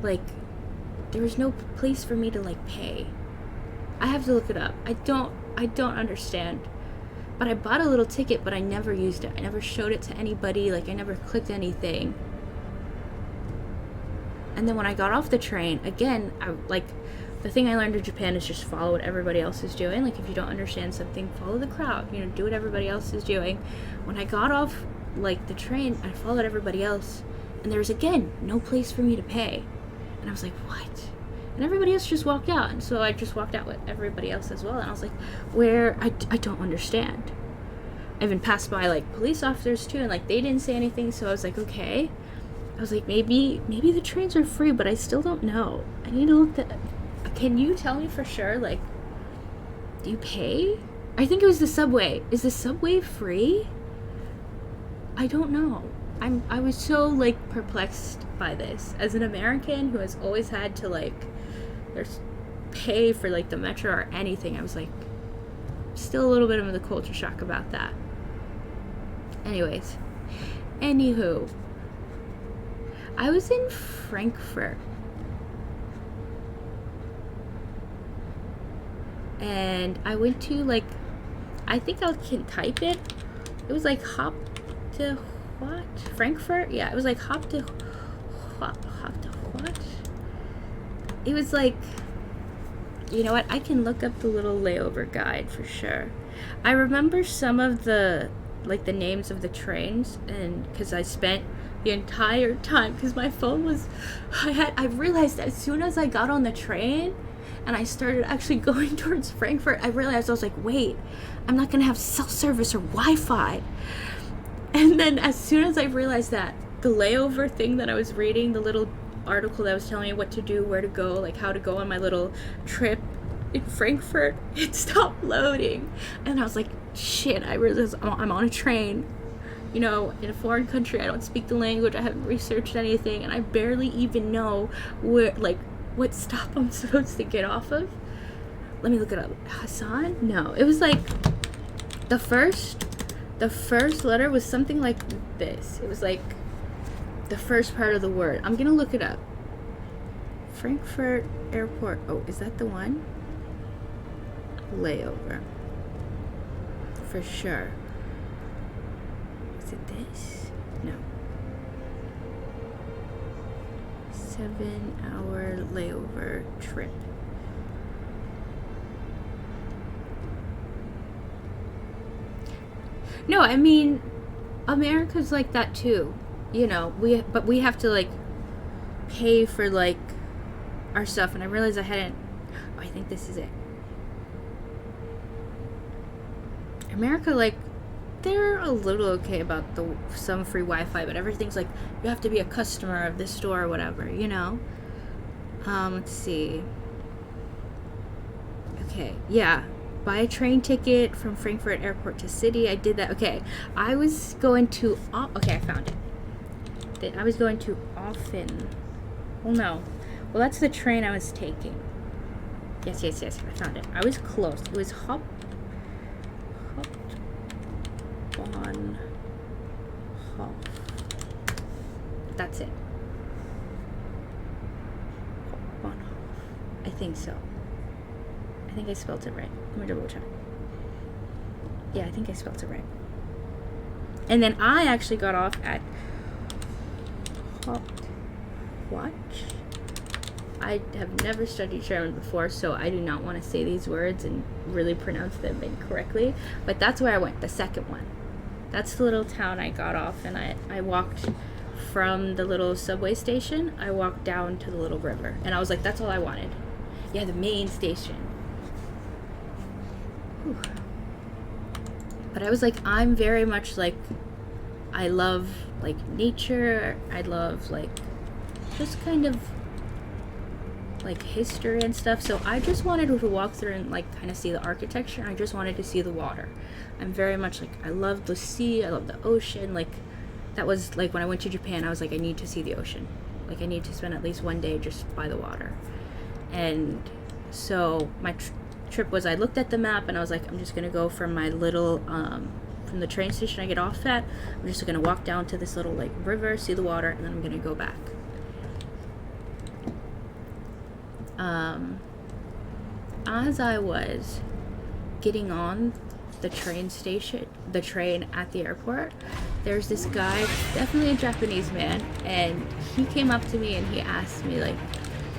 like there was no place for me to like pay. I have to look it up. I don't understand. But I bought a little ticket, but I never used it. I never showed it to anybody. Like I never clicked anything. And then when I got off the train, again, the thing I learned in Japan is just follow what everybody else is doing. Like if you don't understand something, follow the crowd. You know, do what everybody else is doing. When I got off like the train, I followed everybody else, and there was again no place for me to pay. And I was like, what? And everybody else just walked out, and so I just walked out with everybody else as well. And I was like, I don't understand. I even passed by like police officers too, and like they didn't say anything. So I was like, okay. I was like, maybe the trains are free, but I still don't know. I need to look that. Can you tell me for sure? Like, do you pay? I think it was the subway. Is the subway free? I don't know. I was so like perplexed by this as an American who has always had to like pay for like the metro or anything. I was like still a little bit of the culture shock about that. Anyways, anywho, I was in Frankfurt. And I went to, like, I think I can type it. It was like hop to what? Frankfurt? Yeah, it was like hop to what? It was like, you know what? I can look up the little layover guide for sure. I remember some of the, like, the names of the trains, and because I spent the entire time, because my phone was, I realized as soon as I got on the train and I started actually going towards Frankfurt, I realized, I was like, wait, I'm not gonna have cell service or Wi-Fi. And then as soon as I realized that, the layover thing that I was reading, the little article that was telling me what to do, where to go, like how to go on my little trip in Frankfurt, it stopped loading. And I was like, shit, I realized I'm on a train, you know, in a foreign country. I don't speak the language, I haven't researched anything, and I barely even know where, like, what stop I'm supposed to get off of. Let me look it up. Hassan? No, it was like the first letter was something like this. It was like the first part of the word. I'm gonna look it up. Frankfurt Airport. Oh, is that the one? Layover. For sure. Is it this? No. 7-hour layover trip. No, I mean, America's like that too. You know, but we have to, like, pay for, like, our stuff. And I realized I hadn't. Oh, I think this is it. America, like, they're a little okay about some free Wi-Fi, but everything's like, you have to be a customer of this store or whatever, you know? Let's see. Okay, yeah. Buy a train ticket from Frankfurt Airport to city. I did that. Okay, I was going to... okay, I found it. I was going to Offen. Well, no. Well, that's the train I was taking. Yes, I found it. I was close. It was Hauptbahnhof. That's it. Hauptbahnhof. I think so. I think I spelled it right. Let me double check. Yeah, I think I spelled it right. And then I actually got off at Hauptwacht. I have never studied German before, so I do not want to say these words and really pronounce them incorrectly. But that's where I went, the second one. That's the little town I got off, and I walked from the little subway station. I walked down to the little river, and I was like, that's all I wanted. Yeah, the main station. Whew. But I was like, I'm very much like, I love, like, nature. I love, like, just kind of, like, history and stuff. So I just wanted to walk through and, like, kind of see the architecture. I just wanted to see the water. I'm very much like, I love the sea. I love the ocean. Like, that was, like, when I went to Japan, I was like, I need to see the ocean. Like, I need to spend at least one day just by the water. And so my trip was, I looked at the map and I was like, I'm just going to go from my little, from the train station I get off at, I'm just going to walk down to this little, like, river, see the water, and then I'm going to go back. As I was getting on the train at the airport, there's this guy, definitely a Japanese man, and he came up to me and he asked me, like,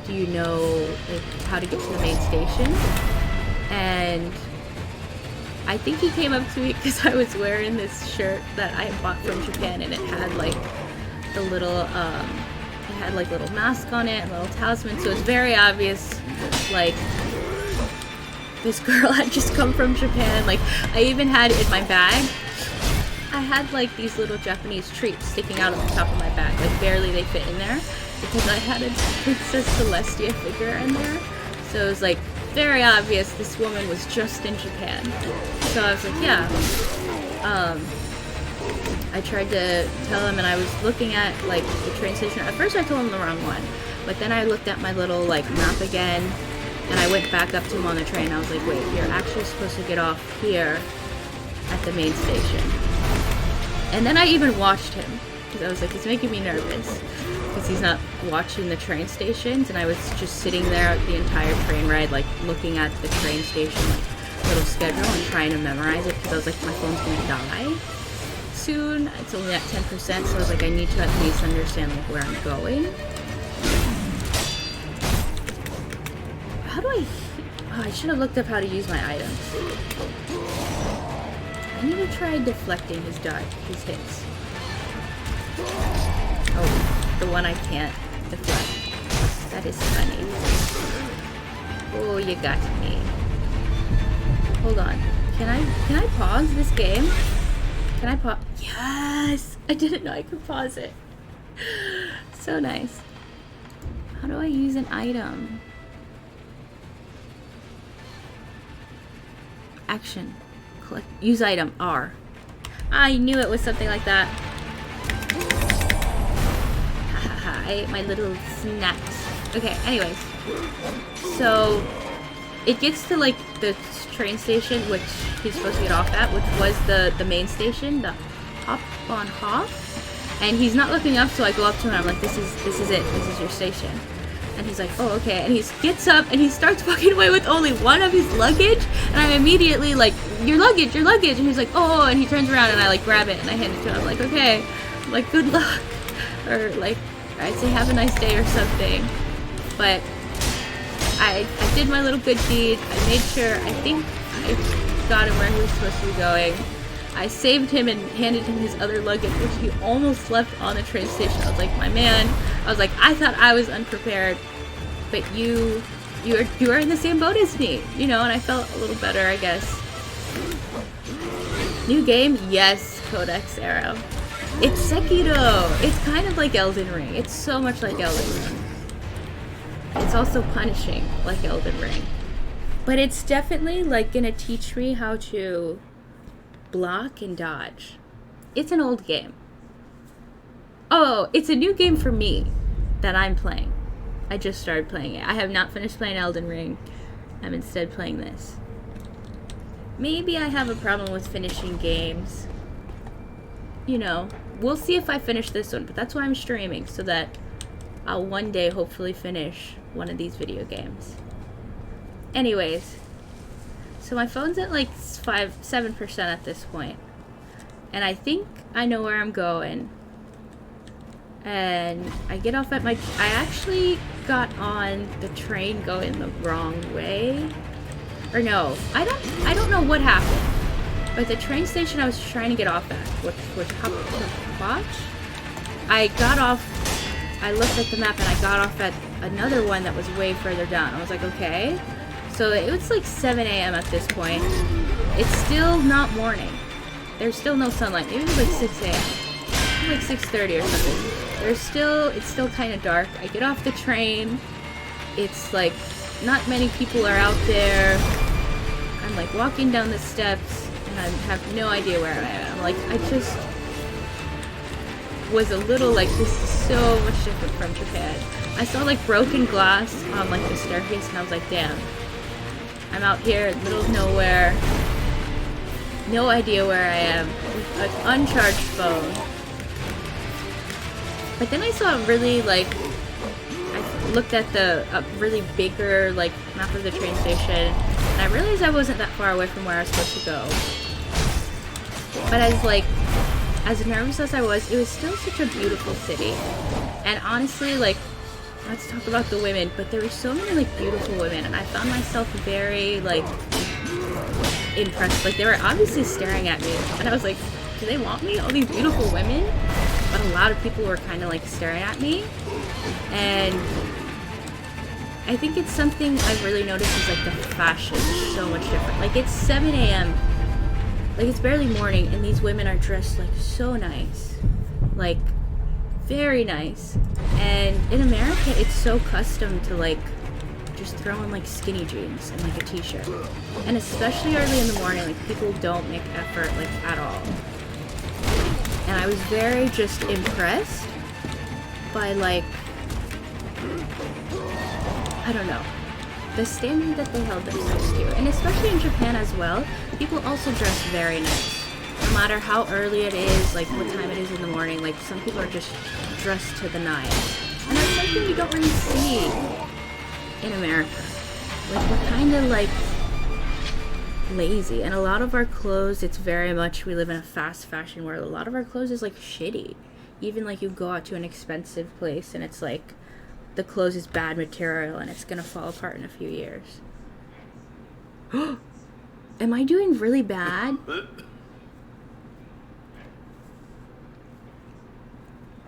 do you know, like, how to get to the main station? And I think he came up to me because I was wearing this shirt that I bought from Japan, and it had, like, the little, it had, like, little mask on it and little talisman, so it's very obvious, like, this girl had just come from Japan. Like, I even had in my bag, I had, like, these little Japanese treats sticking out of the top of my bag, like, barely they fit in there, because I had a Princess Celestia figure in there, so it was, like, very obvious this woman was just in Japan. So I was like, yeah. I tried to tell him, and I was looking at, like, the train station. At first I told him the wrong one, but then I looked at my little, like, map again, and I went back up to him on the train. I was like, wait, you're actually supposed to get off here at the main station. And then I even watched him, because I was like, he's making me nervous, because he's not watching the train stations, and I was just sitting there the entire train ride, like, looking at the train station, like, little schedule and trying to memorize it, because I was like, my phone's gonna die soon. It's only at 10%, so I was like, I need to at least understand, like, where I'm going. How do I... Oh, I should have looked up how to use my items. I need to try deflecting his hits. Oh, the one I can't deflect. That is funny. Oh, you got me. Hold on. Can I pause this game? Can I pause? Yes! I didn't know I could pause it. So nice. How do I use an item? Action. Collect. Use item. R. I knew it was something like that. I ate my little snacks. Okay, anyways. So, it gets to, like, the train station, which he's supposed to get off at, which was the main station, the hop on hop. And he's not looking up, so I go up to him and I'm like, this is it. This is your station. And he's like, oh, okay. And he gets up and he starts walking away with only one of his luggage. And I'm immediately like, your luggage, your luggage. And he's like, oh, and he turns around and I like grab it and I hand it to him. I'm like, okay, I'm like, good luck. Or like, I'd say have a nice day or something. But I did my little good deed. I made sure, I think I got him where he was supposed to be going. I saved him and handed him his other luggage, which he almost left on the train station. I was like, my man. I was like, I thought I was unprepared, but you are in the same boat as me, you know, and I felt a little better, I guess. New game? Yes, Codex Arrow. It's Sekiro! It's kind of like Elden Ring. It's so much like Elden Ring. It's also punishing, like Elden Ring. But it's definitely, like, gonna teach me how to block and dodge. It's an old game. Oh, it's a new game for me that I'm playing. I just started playing it. I have not finished playing Elden Ring. I'm instead playing this. Maybe I have a problem with finishing games. You know, we'll see if I finish this one, but that's why I'm streaming, so that I'll one day hopefully finish one of these video games. Anyways, so my phone's at like 7% at this point. And I think I know where I'm going. And I get off at I actually got on the train going the wrong way. Or no, I don't know what happened. But the train station I was trying to get off at, which was Watch, I got off, I looked at the map and I got off at another one that was way further down. I was like, okay. So it was like 7 a.m. at this point. It's still not morning. There's still no sunlight. Maybe it was like 6 a.m. Like 6:30 or something. It's still kind of dark. I get off the train. It's like not many people are out there. I'm like walking down the steps and I have no idea where I am. Like I just was a little like, this is so much different from Japan. I saw like broken glass on like the staircase and I was like, damn. I'm out here in the middle of nowhere. No idea where I am. With an uncharged phone. But then I saw really like, I looked at the really bigger like map of the train station and I realized I wasn't that far away from where I was supposed to go. But as nervous as I was, it was still such a beautiful city. And honestly, like, let's talk about the women, but there were so many like beautiful women and I found myself very like impressed. Like they were obviously staring at me and I was like, do they want me? All these beautiful women? But a lot of people were kind of like staring at me. And I think it's something I've really noticed is like the fashion is so much different. Like it's 7 a.m. Like it's barely morning and these women are dressed like so nice. Like very nice. And in America it's so custom to like just throw on like skinny jeans and like a t-shirt. And especially early in the morning, like people don't make effort like at all. And I was very just impressed by like, I don't know, the standard that they held themselves to. And especially in Japan as well, people also dress very nice. No matter how early it is, like what time it is in the morning, like some people are just dressed to the nines. And that's something you don't really see in America. Like we're kind of like lazy, and a lot of our clothes, it's very much, we live in a fast fashion world. A lot of our clothes is like shitty. Even like you go out to an expensive place and it's like the clothes is bad material and it's gonna fall apart in a few years. Am I doing really bad?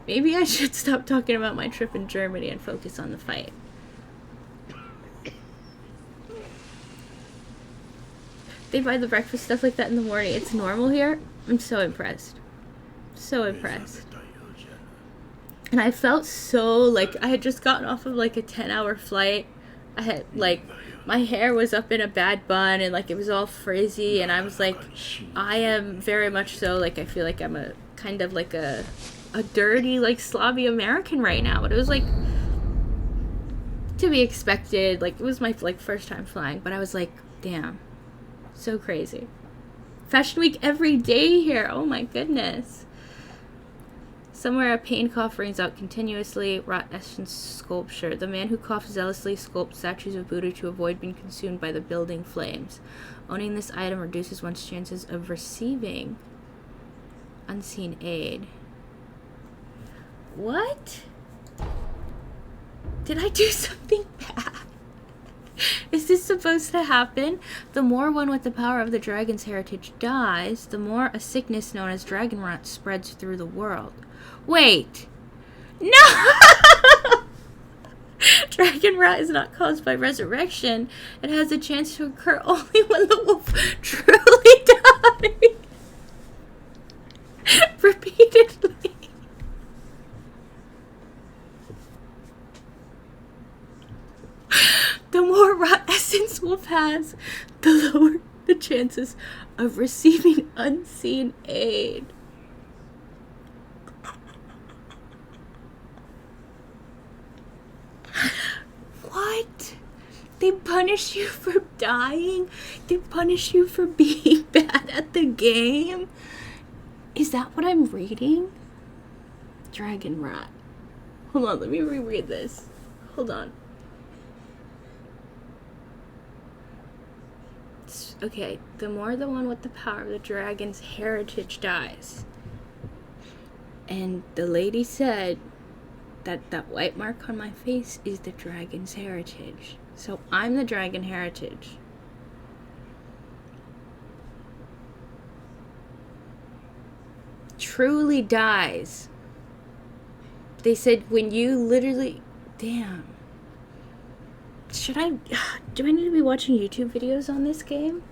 Maybe I should stop talking about my trip in Germany and focus on the fight. They buy the breakfast stuff like that in the morning. It's normal here. I'm so impressed. So impressed. And I felt so like I had just gotten off of like a 10-hour flight. I had like my hair was up in a bad bun and like it was all frizzy, and I was like, I am very much so like I feel like I'm a kind of like a dirty like slobby American right now. But it was like to be expected. Like it was my like first time flying, but I was like, damn, so crazy. Fashion week every day here. Oh my goodness. Somewhere a pain cough rings out continuously. Wrought essence sculpture. The man who coughs zealously sculpts statues of Buddha to avoid being consumed by the building flames. Owning this item reduces one's chances of receiving unseen aid. What? Did I do something bad? Is this supposed to happen? The more one with the power of the dragon's heritage dies, the more a sickness known as dragon rot spreads through the world. Wait. No! Dragon rot is not caused by resurrection. It has a chance to occur only when the wolf truly dies. Repeatedly. The more rot essence wolf has, the lower the chances of receiving unseen aid. What? They punish you for dying? They punish you for being bad at the game? Is that what I'm reading? Dragon rot. Hold on, let me reread this. Hold on. Okay, the more the one with the power of the dragon's heritage dies. And the lady said that that white mark on my face is the dragon's heritage. So I'm the dragon heritage. Truly dies. They said when you literally... Damn. Do I need to be watching YouTube videos on this game?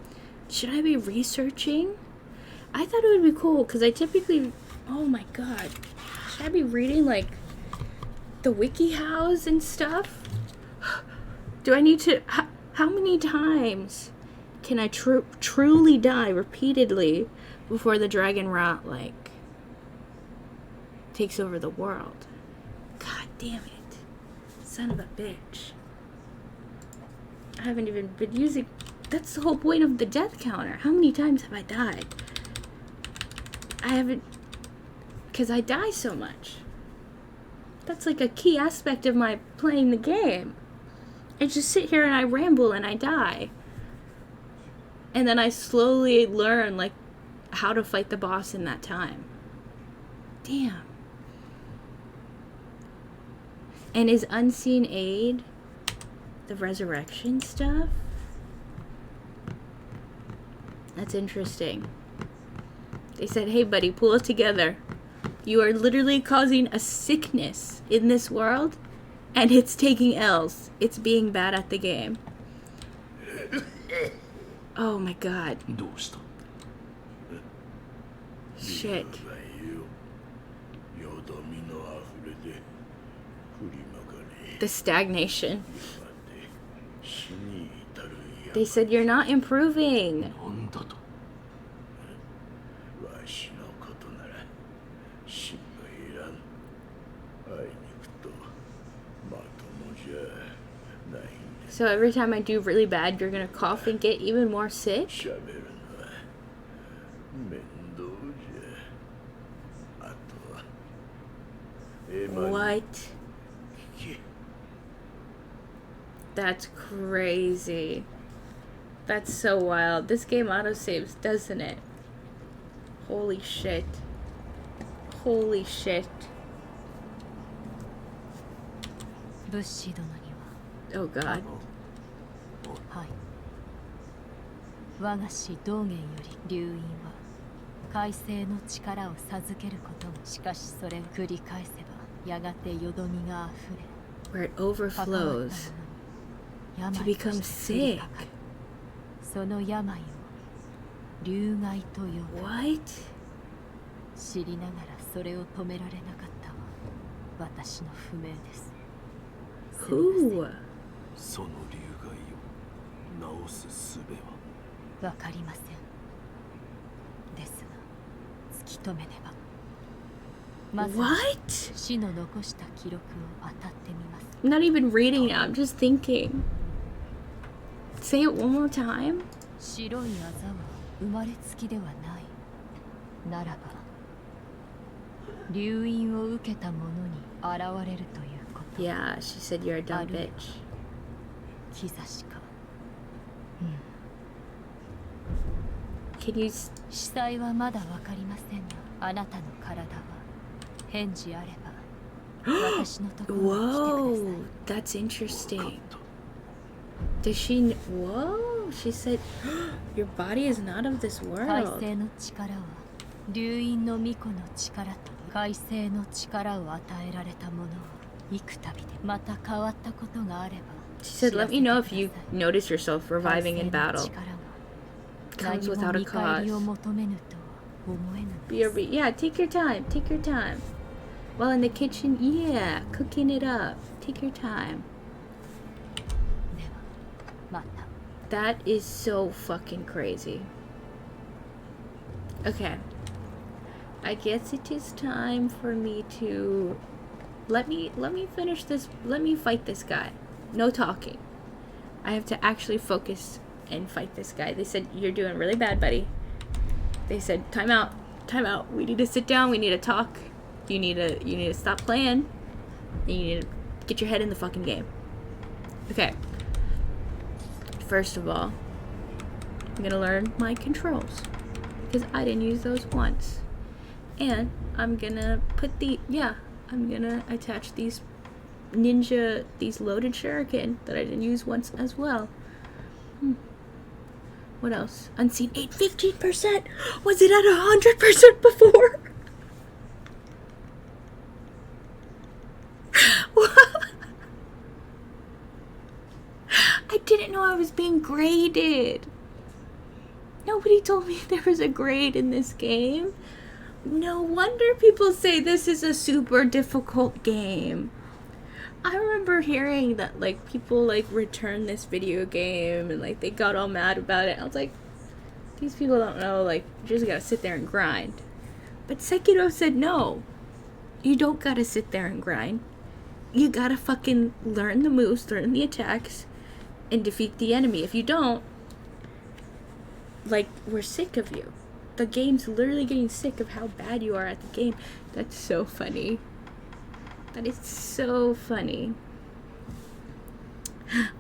Should I be researching? I thought it would be cool because I typically... Oh my god. Should I be reading like the wiki hows and stuff? Do I need to... How many times can I truly die repeatedly before the dragon rot like takes over the world? God damn it. Son of a bitch. I haven't even been using... That's the whole point of the death counter. How many times have I died? I haven't... Because I die so much. That's like a key aspect of my playing the game. I just sit here and I ramble and I die. And then I slowly learn, like, how to fight the boss in that time. Damn. And is unseen aid the resurrection stuff? That's interesting. They said, hey buddy, pull it together. You are literally causing a sickness in this world, and it's taking L's. It's being bad at the game. Oh my god. Shit. The stagnation. They said you're not improving. So every time I do really bad, you're gonna cough and get even more sick? What? That's crazy. That's so wild. This game autosaves, doesn't it? Holy shit. Holy shit. Oh god. はい。我が師道元より流因は海星の力を授けることも、しかしそれを繰り返せばやがてよどみがあふれ Where it overflows to become sick. その病を流害と呼ぶ。 What? 知りながらそれを止められなかったは私の不明です。 Who? その流害を治す術はわかりません。ですが突き止めねば。まず What? 死の残した記録を当たってみます。 I'm not even reading now, I'm just thinking. Say it one more time. 白いあざは生まれつきではない。ならば流因を受けた者に現れるということ。 Yeah, she said you're a dumb bitch. 兆しか。Can you... 死体はまだわかりませんが、あなたの体は返事あれば私のところに来てください。 Whoa, that's interesting. Does she... Whoa, she said your body is not of this 海 world. 星の力は流因の巫女の力と海星の力を与えられたものを幾度でまた変わったことがあれば。 She said, let me know if you notice yourself reviving in battle. Comes without a cause. BRB, yeah, take your time, take your time. While in the kitchen, yeah, cooking it up. Take your time. That is so fucking crazy. Okay. I guess it is time for me to... Let me finish this. Let me fight this guy. No talking. I have to actually focus and fight this guy. They said, you're doing really bad, buddy. They said, time out. Time out. We need to sit down. We need to talk. You need to stop playing. You need to get your head in the fucking game. Okay. First of all, I'm gonna learn my controls because I didn't use those once. And I'm gonna put the, I'm gonna attach these these loaded shuriken that I didn't use once as well. What else? Unseen 8, 15%. Was it at 100% before? I didn't know I was being graded. Nobody told me there was a grade in this game. No wonder people say this is a super difficult game. I remember hearing that like people like return this video game and like they got all mad about it. I was like, these people don't know, like you just gotta sit there and grind. But Sekiro said no. You don't gotta sit there and grind. You gotta fucking learn the moves, learn the attacks, and defeat the enemy. If you don't, like, we're sick of you. The game's literally getting sick of how bad you are at the game. That's so funny. That is so funny.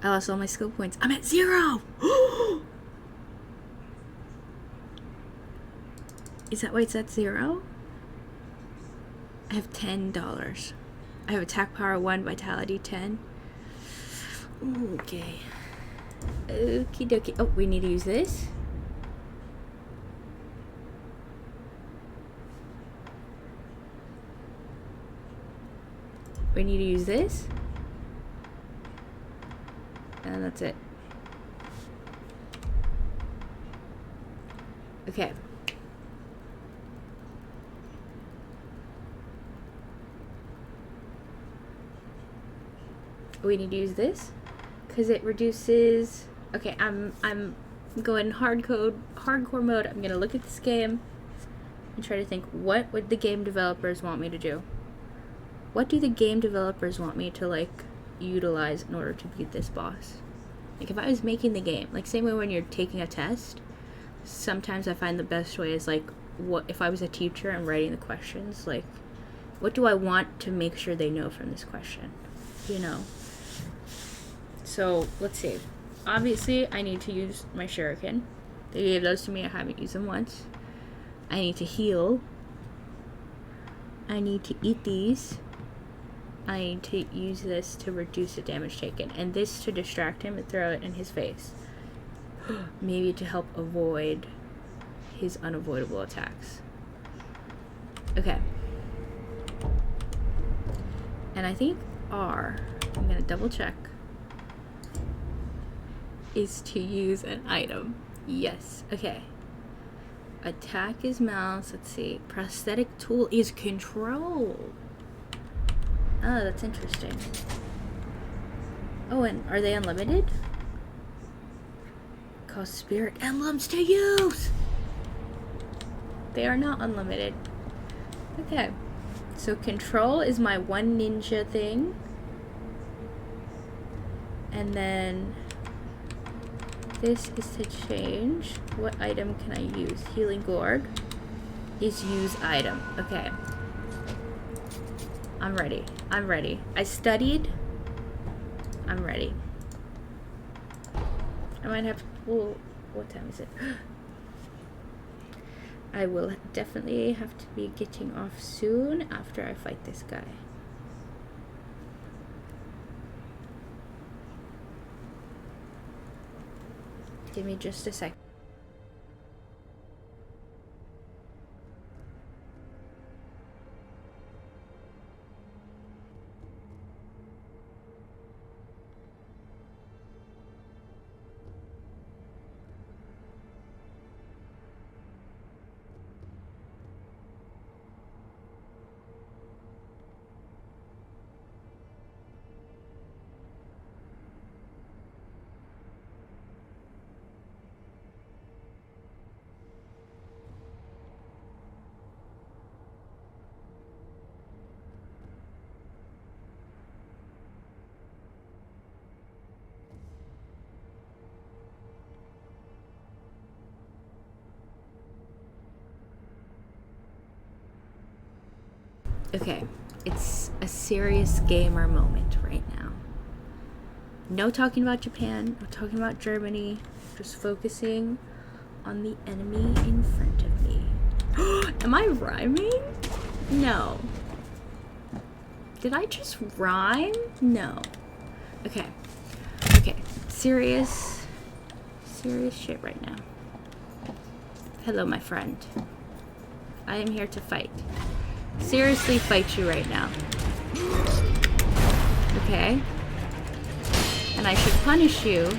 I lost all my skill points. I'm at 0! Is that why it's at 0? I have $10. I have attack power 1, vitality 10. Okay. Okie dokie. Oh, we need to use this. We need to use this. And that's it. Okay. We need to use this because it reduces. Okay, I'm going hardcore mode. I'm gonna look at this game and try to think, what would the game developers want me to do? What do the game developers want me to like utilize in order to beat this boss? Like if I was making the game, like same way when you're taking a test, sometimes I find the best way is like, what if I was a teacher and writing the questions, like What do I want to make sure they know from this question? You know? So, let's see. Obviously, I need to use my shuriken. They gave those to me. I haven't used them once. I need to heal. I need to eat these. I need to use this to reduce the damage taken. And this to distract him and throw it in his face. Maybe to help avoid his unavoidable attacks. Okay. And I think R, I'm gonna double check, is to use an item. Yes, okay. Attack is mouse, let's see. Prosthetic tool is control. Oh, that's interesting. Oh, and are they unlimited? Cause spirit emblems to use! They are not unlimited. Okay. So control is my one ninja thing. And then this is to change. What item can I use? Healing gourd is use item. Okay. I'm ready. I'm ready. I studied. I'm ready. I might have to, well, what time is it? I will definitely have to be getting off soon after I fight this guy. Give me just a sec. Okay, it's a serious gamer moment right now. No talking about Japan, no talking about Germany, just focusing on the enemy in front of me. Am I rhyming? No. Did I just rhyme? No. Okay. Okay. Serious shit right now. Hello, my friend. I am here to fight. Seriously fight you right now. Okay. And I should punish you.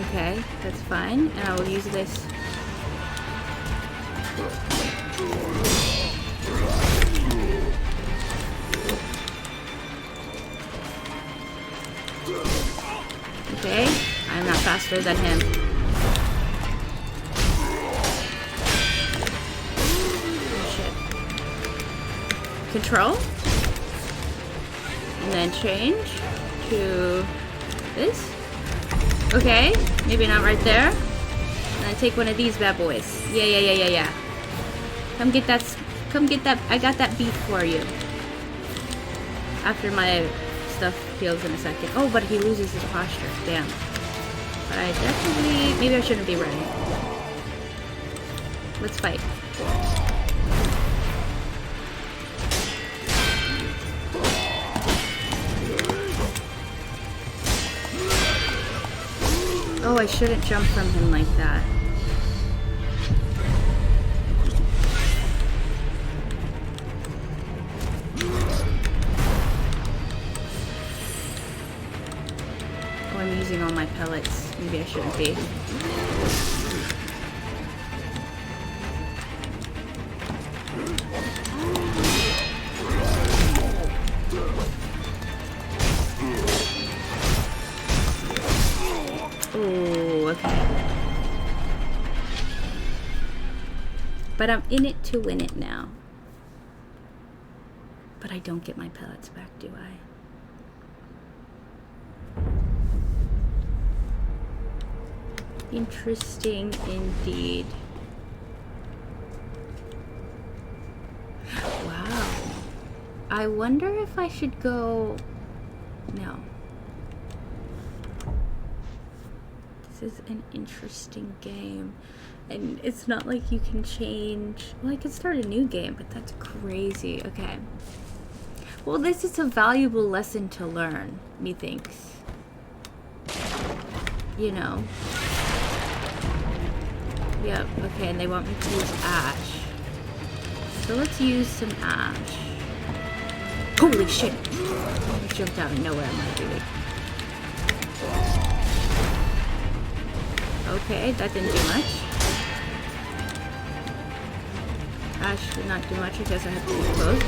Okay, that's fine. And I will use this. Okay, I'm not faster than him. Oh shit. Control. And then change to this. Okay, maybe not right there. And then take one of these bad boys. Yeah. Come get that, I got that beef for you. After my stuff heals in a second. Oh, but he loses his posture. Damn. But I definitely, maybe I shouldn't be running. Let's fight. Oh, I shouldn't jump from him like that. Oh, I'm using all my pellets. Maybe I shouldn't be. Ooh, okay. But I'm in it to win it now. But I don't get my pellets back, do I? Interesting indeed. Wow. I wonder if I should go... No. This is an interesting game. And it's not like you can change... Well, I could start a new game, but that's crazy. Okay. Well, this is a valuable lesson to learn, methinks. You know. Yep, okay, and they want me to use ash. So let's use some ash. Holy shit! I jumped out of nowhere, my dude. Okay, that didn't do much. Ash did not do much, I guess I have to use both.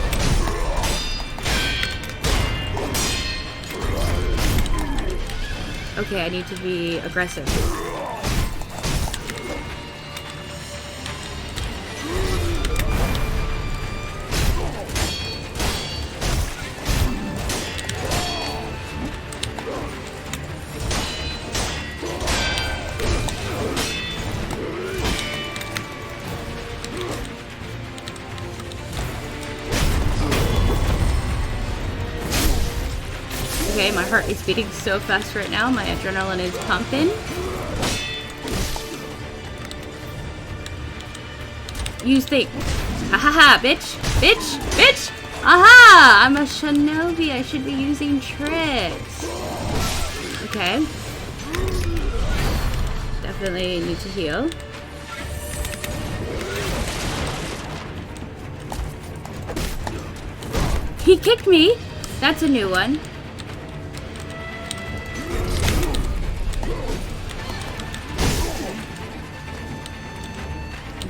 Okay, I need to be aggressive. Okay, my heart is beating so fast right now. My adrenaline is pumping. Use thing. Ha ha ha, bitch! Bitch! Bitch! Aha! I'm a shinobi. I should be using tricks. Okay. Definitely need to heal. He kicked me! That's a new one.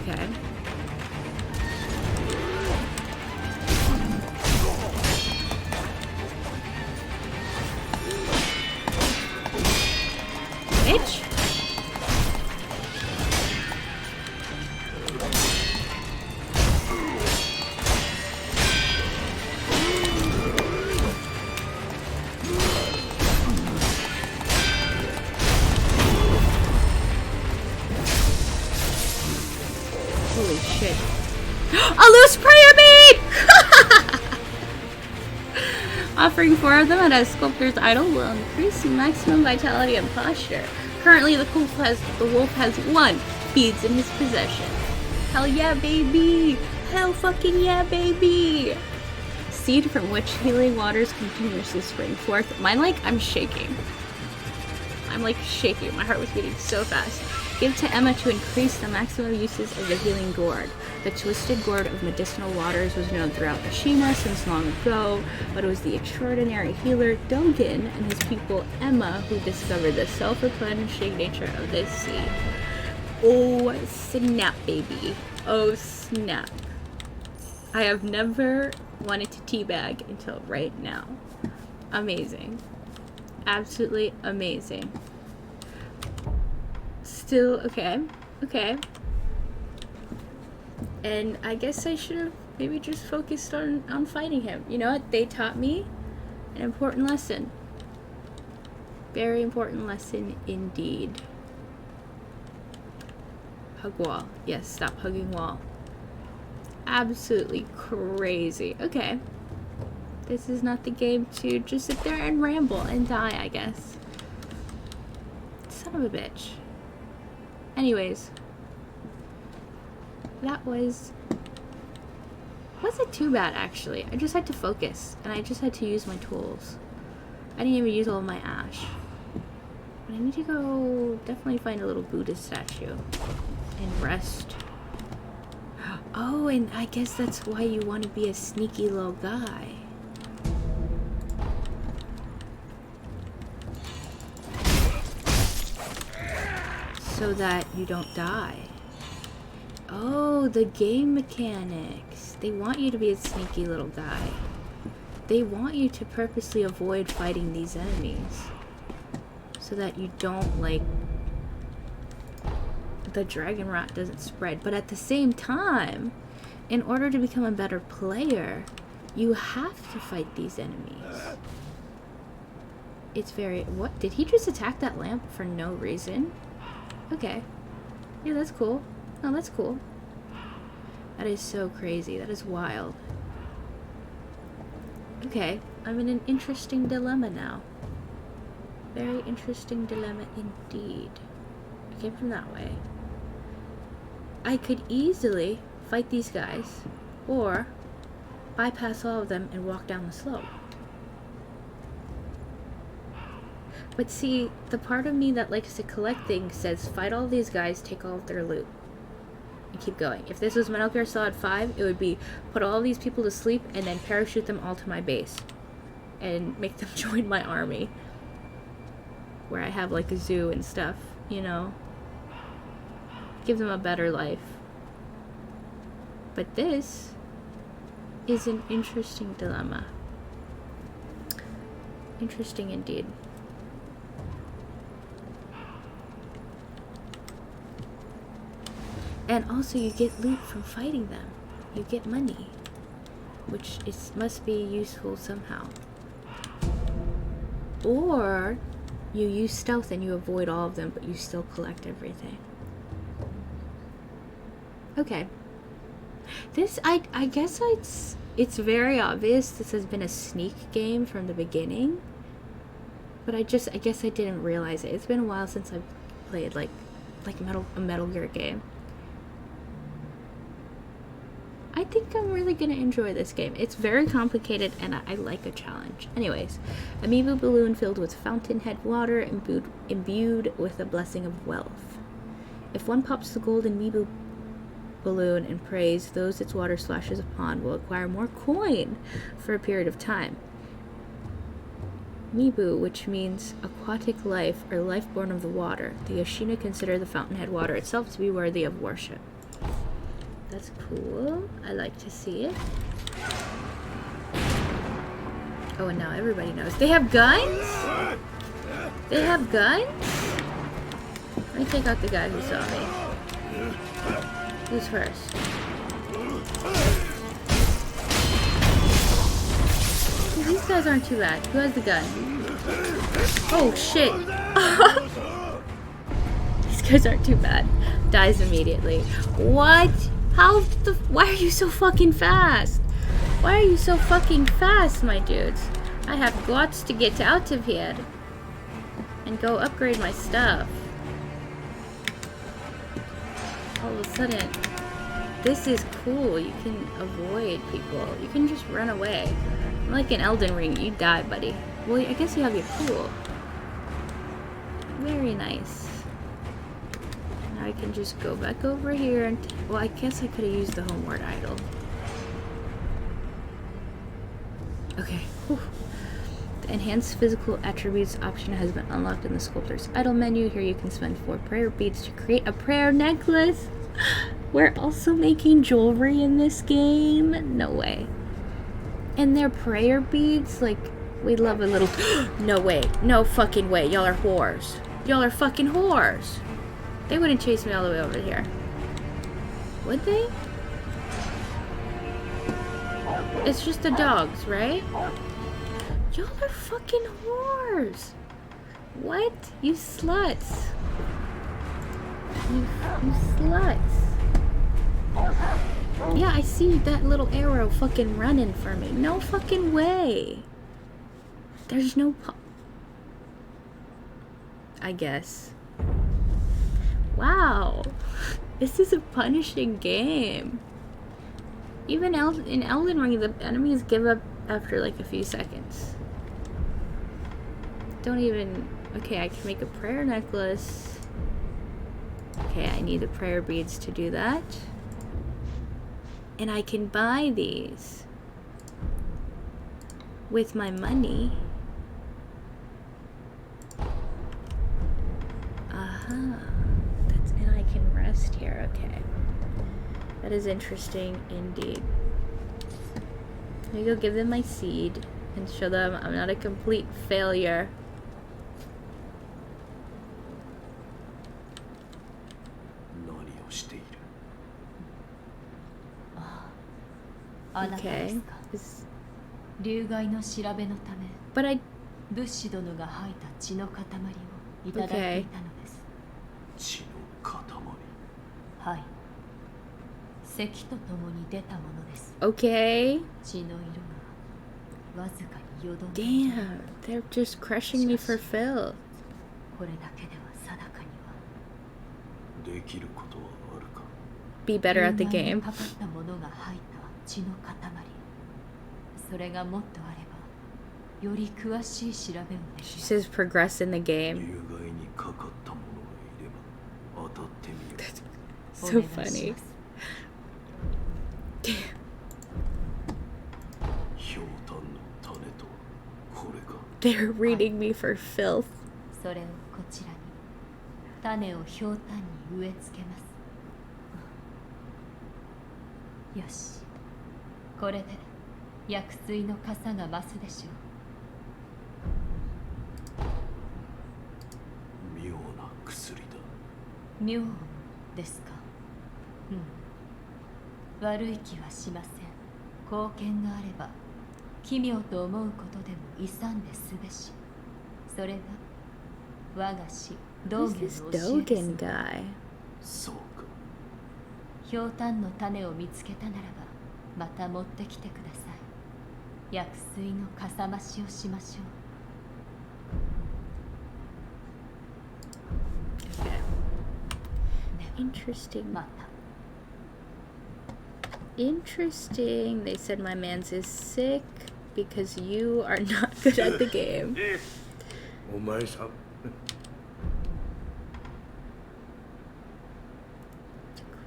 Okay. Bitch. Holy shit. A loose prayer bead! Offering 4 of them at a sculptor's idol will increase maximum vitality and posture. Currently, the wolf has 1 beads in his possession. Hell yeah, baby! Hell fucking yeah, baby! Seed from which healing waters continuously spring forth. Mine, like, I'm shaking. I'm like shaking. My heart was beating so fast. Give to Emma to increase the maximum uses of the healing gourd. The twisted gourd of medicinal waters was known throughout Ashina since long ago, but it was the extraordinary healer Dogen and his pupil Emma who discovered the self-replenishing nature of this seed. Oh snap, baby. Oh snap. I have never wanted to teabag until right now. Amazing. Absolutely amazing. Still, okay. Okay. And I guess I should have maybe just focused on fighting him. You know what? They taught me an important lesson. Very important lesson indeed. Hug wall. Yes, stop hugging wall. Absolutely crazy. Okay. This is not the game to just sit there and ramble and die, I guess. Son of a bitch. Anyways. That wasn't too bad, actually. I just had to focus, and I just had to use my tools. I didn't even use all of my ash. But I need to go definitely find a little Buddhist statue and rest. Oh, and I guess that's why you want to be a sneaky little guy. So that you don't die. Oh, the game mechanics. They want you to be a sneaky little guy. They want you to purposely avoid fighting these enemies. So that you don't, like, the dragon rot doesn't spread. But at the same time, in order to become a better player, you have to fight these enemies. It's very... What? Did he just attack that lamp for no reason? Okay. Yeah, that's cool. Oh, that's cool. That is so crazy. That is wild. Okay, I'm in an interesting dilemma now. Very interesting dilemma indeed. I came from that way. I could easily fight these guys, or bypass all of them and walk down the slope. But see, the part of me that likes to collect things says fight all these guys, take all of their loot, and keep going. If this was Metal Gear Solid 5, it would be put all these people to sleep and then parachute them all to my base and make them join my army, where I have like a zoo and stuff, you know? Give them a better life. But this is an interesting dilemma. Interesting indeed. And also you get loot from fighting them. You get money, which must be useful somehow. Or you use stealth and you avoid all of them, but you still collect everything. Okay. This, I guess it's very obvious this has been a sneak game from the beginning. But I guess I didn't realize it. It's been a while since I've played like a Metal Gear game. I think I'm really gonna enjoy this game. It's very complicated and I like a challenge. Anyways, amiibo balloon filled with fountainhead water imbued with a blessing of wealth. If one pops the golden amiibo balloon and prays, those its water splashes upon will acquire more coin for a period of time. Mibu, which means aquatic life or life born of the water. The Yoshina consider the fountainhead water itself to be worthy of worship. That's cool. I like to see it. Oh, and now everybody knows. They have guns? They have guns? Let me take out the guy who saw me. Who's first? These guys aren't too bad. Who has the gun? Oh, shit. These guys aren't too bad. Dies immediately. What? Why are you so fucking fast? Why are you so fucking fast, my dudes? I have got to get out of here and go upgrade my stuff. All of a sudden, this is cool. You can avoid people. You can just run away. Like in Elden Ring, you die, buddy. Well, I guess you have your pool. Very nice. Now I can just go back over here and... well, I guess I could have used the homeward idol. Okay. Whew. The enhanced physical attributes option has been unlocked in the sculptor's idol menu. Here you can spend 4 prayer beads to create a prayer necklace. We're also making jewelry in this game? No way. And their prayer beads, like, we love a little... no way. No fucking way. Y'all are whores. Y'all are fucking whores. They wouldn't chase me all the way over here. Would they? It's just the dogs, right? Y'all are fucking whores. What? You sluts. You sluts. Yeah, I see that little arrow fucking running for me. No fucking way. There's no I guess. Wow. This is a punishing game. Even in Elden Ring, the enemies give up after like a few seconds. Don't even... okay, I can make a prayer necklace. Okay, I need the prayer beads to do that. And I can buy these with my money. And I can rest here. Okay. That is interesting indeed. Let me go give them my seed and show them I'm not a complete failure. Okay. But I... はい。咳とともに出たものです。 Okay. 血の色がわずかによどんでいる。 Damn, they're just crushing me for filth. これだけでは定かには。できることはあるか。 Be better at the 有害に game. かかったものが吐いた血の塊。それがもっとあればより詳しい調べをで She きます。 says progress in the game. 有害にかかったものがいれば当たってみよう。 So お願いし funny. ます。 ひょうたんの種とはこれか。 They're reading me for filth. それをこちらに種をひょうたんに植え付けます。よし、これで薬水の傘が増すでしょう。妙な薬だ。妙ですか。悪い気はしません。貢献があれば奇妙と思うことでも勇んですべし。それが我が師道 Who's 元 this の教えです。 Dogen guy? そうか。ひょうたんの種を見つけたならばまた持ってきてください。薬水のかさ増しをしましょう。 Okay. で Interesting. はまた。 Interesting. They said my man's is sick because you are not good at the game. お前さん。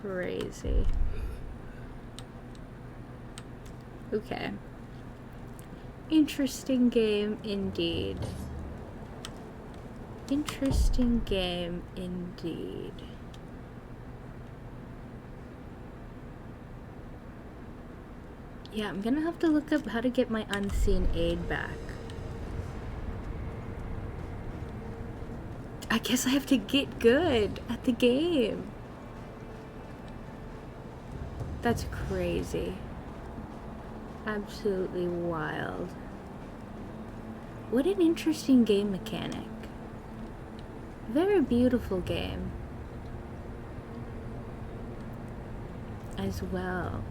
Crazy. Okay. Interesting game indeed. Interesting game indeed. Yeah, I'm gonna have to look up how to get my unseen aid back. I guess I have to get good at the game. That's crazy. Absolutely wild. What an interesting game mechanic. Very beautiful game. As well.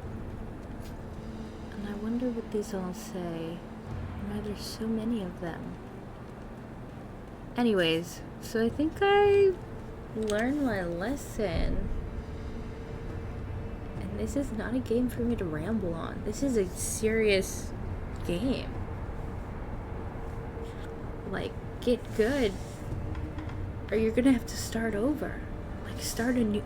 And I wonder what these all say. Why there's so many of them. Anyways, so I think I learned my lesson. And this is not a game for me to ramble on. This is a serious game. Like, get good, or you're gonna have to start over. Like, start a new...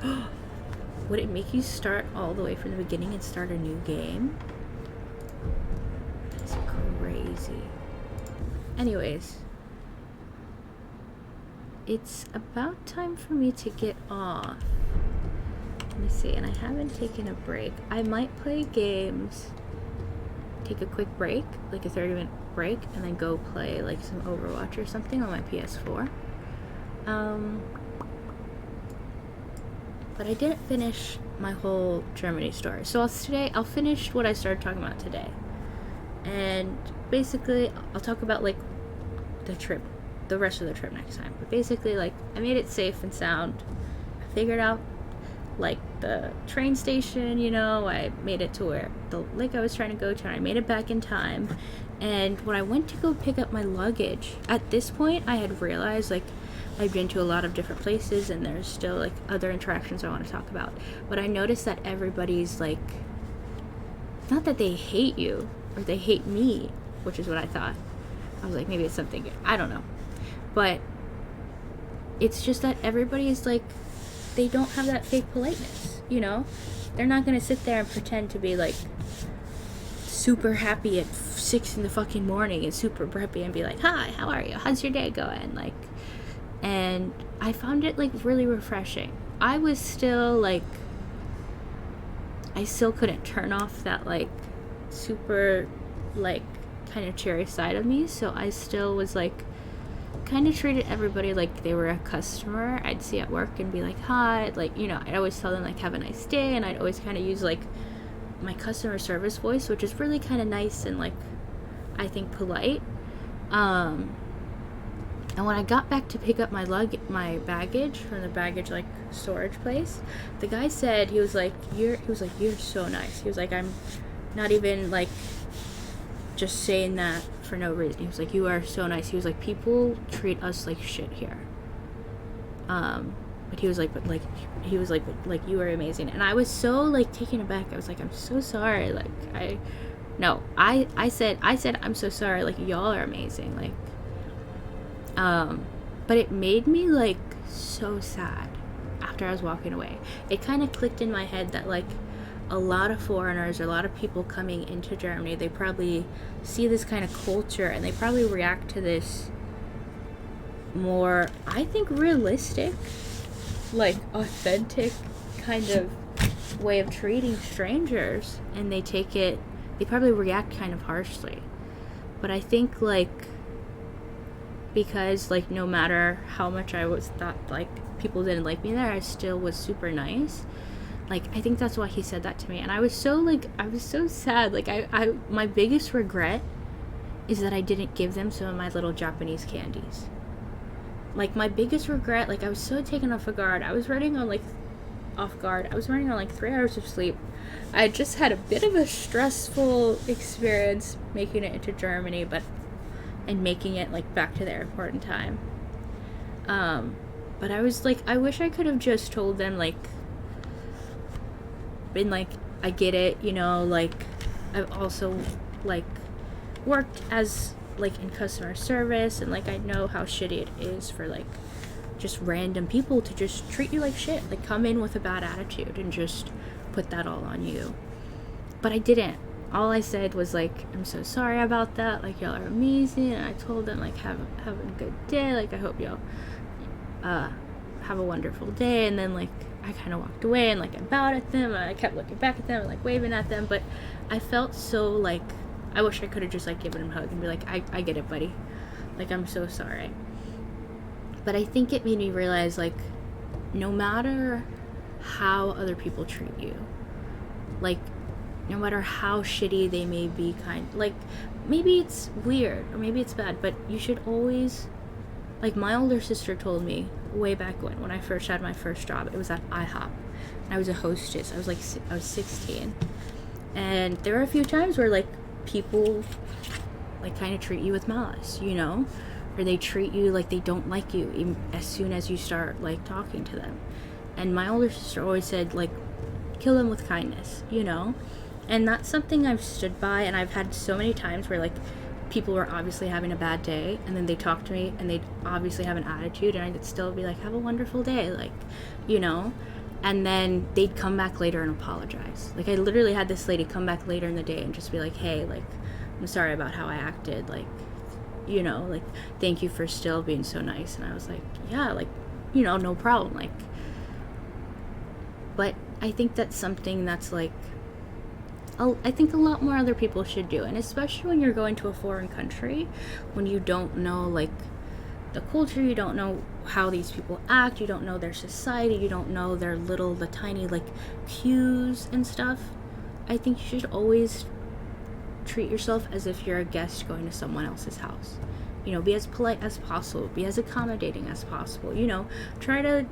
Would it make you start all the way from the beginning and start a new game? That's crazy. Anyways, it's about time for me to get off. Let me see, and I haven't taken a break. I might play games, take a quick break, like a 30-minute break, and then go play like some Overwatch or something on my PS4. But I didn't finish my whole Germany story. So today, I'll finish what I started talking about today. And basically, I'll talk about like the trip, the rest of the trip next time. But basically, like, I made it safe and sound. I figured out like the train station, you know, I made it to where the lake I was trying to go to, and I made it back in time. And when I went to go pick up my luggage, at this point I had realized like I've been to a lot of different places and there's still like other interactions I want to talk about, but I noticed that everybody's like, not that they hate you or they hate me, which is what I thought. I was like, maybe it's something, I don't know, but it's just that everybody is like, they don't have that fake politeness, you know? They're not gonna sit there and pretend to be like super happy at 6 in the fucking morning and super preppy and be like, hi, how are you? How's your day going? Like, and I found it like really refreshing. I was still like, I still couldn't turn off that like super like kind of cherry side of me, so I still was like kind of treated everybody like they were a customer I'd see at work and be like, hi, like, you know, I'd always tell them like have a nice day, and I'd always kind of use like my customer service voice, which is really kind of nice and like I think polite. And when I got back to pick up my baggage from the baggage like storage place, the guy said, he was like, you're so nice. He was like, I'm not even like just saying that for no reason. He was like, you are so nice. He was like, people treat us like shit here. But he was like, but you are amazing. And I was so like taken aback. I was like, I'm so sorry. Like I said I'm so sorry. Like, y'all are amazing. Like, but it made me like so sad after I was walking away. It kind of clicked in my head that like a lot of foreigners, or a lot of people coming into Germany, they probably see this kind of culture and they probably react to this more, I think, realistic, like authentic kind of way of treating strangers, and they probably react kind of harshly. But I think like, because like no matter how much I was thought like people didn't like me there, I still was super nice. Like, I think that's why he said that to me. And I was so sad. Like, I my biggest regret is that I didn't give them some of my little Japanese candies. Like, my biggest regret, like, I was so taken off guard. I was running on like 3 hours of sleep. I had just had a bit of a stressful experience making it into Germany, and making it like back to the airport in time. But I was like, I wish I could have just told them, like, been like, I get it, you know, like, I've also like worked as like in customer service, and like I know how shitty it is for like just random people to just treat you like shit, like come in with a bad attitude and just put that all on you. But I didn't. All I said was like, I'm so sorry about that, like, y'all are amazing. And I told them like, have a good day, like, I hope y'all have a wonderful day. And then like I kind of walked away and like I bowed at them, and I kept looking back at them and like waving at them. But I felt so like, I wish I could have just like given him a hug and be like, I get it, buddy, like, I'm so sorry. But I think it made me realize, like, no matter how other people treat you, like, no matter how shitty they may be, like, maybe it's weird or maybe it's bad, but you should always, like, my older sister told me way back when I first had my first job, it was at IHOP, and I was a hostess. I was 16, and there were a few times where like people like kind of treat you with malice, you know, or they treat you like they don't like you even as soon as you start like talking to them. And my older sister always said, like, kill them with kindness, you know. And that's something I've stood by, and I've had so many times where like people were obviously having a bad day, and then they talk to me and they'd obviously have an attitude, and I'd still be like, have a wonderful day, like, you know. And then they'd come back later and apologize. Like, I literally had this lady come back later in the day and just be like, hey, like, I'm sorry about how I acted, like, you know, like, thank you for still being so nice. And I was like, yeah, like, you know, no problem, like. But I think that's something that's like, I think a lot more other people should do. And especially when you're going to a foreign country, when you don't know like the culture, you don't know how these people act, you don't know their society, you don't know the tiny like cues and stuff. I think you should always treat yourself as if you're a guest going to someone else's house. You know, be as polite as possible, be as accommodating as possible, you know, try to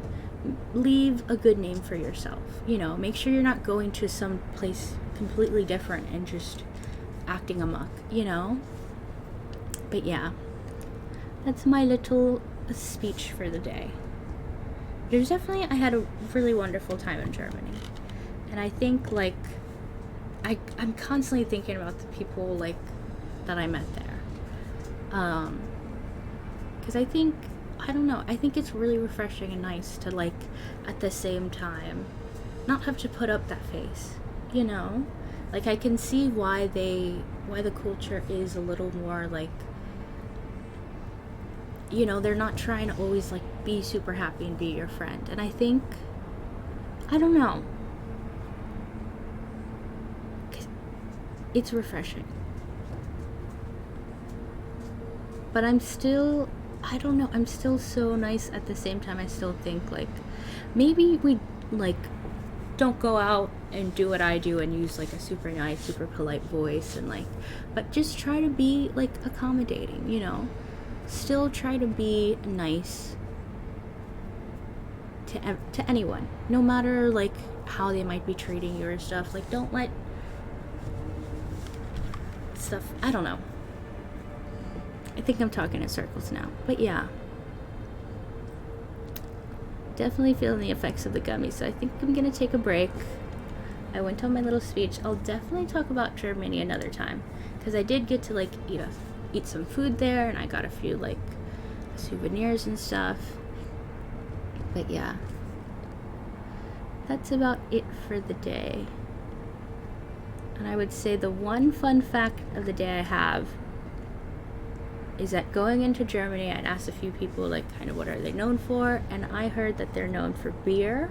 leave a good name for yourself, you know, make sure you're not going to some place completely different and just acting amok, you know. But yeah, that's my little speech for the day. There's definitely, I had a really wonderful time in Germany, and I think like I'm constantly thinking about the people like that I met there, because I think, I don't know, I think it's really refreshing and nice to like at the same time not have to put up that face, you know. Like, I can see why the culture is a little more like, you know, they're not trying to always like be super happy and be your friend. And I think, I don't know, it's refreshing. But I'm still, I don't know, I'm still so nice at the same time. I still think like maybe we like don't go out and do what I do and use like a super nice, super polite voice and like, but just try to be like accommodating, you know. still try to be nice to anyone, no matter like how they might be treating you or stuff. Like, don't let stuff, I don't know. I think I'm talking in circles now. But yeah. Definitely feeling the effects of the gummy. So I think I'm gonna take a break. I went on my little speech. I'll definitely talk about Germany another time, because I did get to like eat some food there, and I got a few like souvenirs and stuff. But yeah, that's about it for the day. And I would say the one fun fact of the day I have is that going into Germany, I'd asked a few people like kind of what are they known for, and I heard that they're known for beer,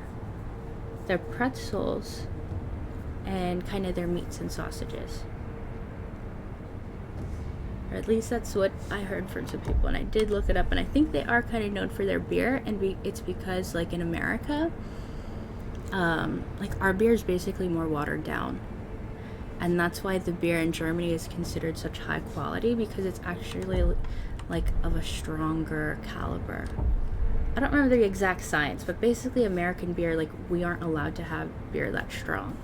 their pretzels, and kind of their meats and sausages. Or at least that's what I heard from some people, and I did look it up, and I think they are kind of known for their beer, and it's because like in America, like our beer is basically more watered down, and that's why the beer in Germany is considered such high quality, because it's actually like of a stronger caliber. I don't remember the exact science, but basically American beer, like we aren't allowed to have beer that strong,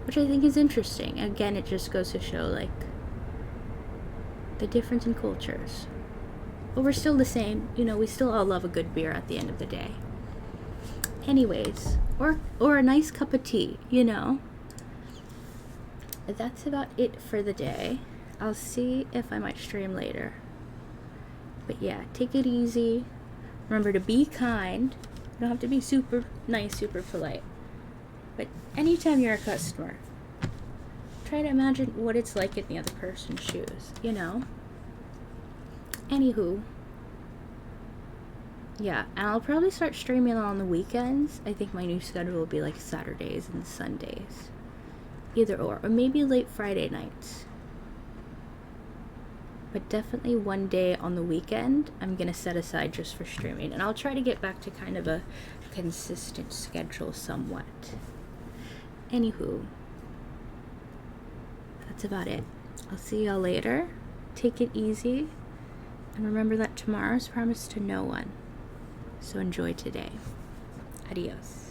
which I think is interesting. Again, it just goes to show like the difference in cultures. But we're still the same, you know, we still all love a good beer at the end of the day. Anyways, or a nice cup of tea, you know. That's about it for the day. I'll see if I might stream later. But yeah, take it easy. Remember to be kind. You don't have to be super nice, super polite. But anytime you're a customer, try to imagine what it's like in the other person's shoes, you know? Anywho. Yeah, and I'll probably start streaming on the weekends. I think my new schedule will be like Saturdays and Sundays. Either or maybe late Friday nights. But definitely one day on the weekend I'm gonna set aside just for streaming, and I'll try to get back to kind of a consistent schedule somewhat. Anywho, that's about it. I'll see y'all later. Take it easy, and remember that tomorrow's promised to no one. So enjoy today. Adios.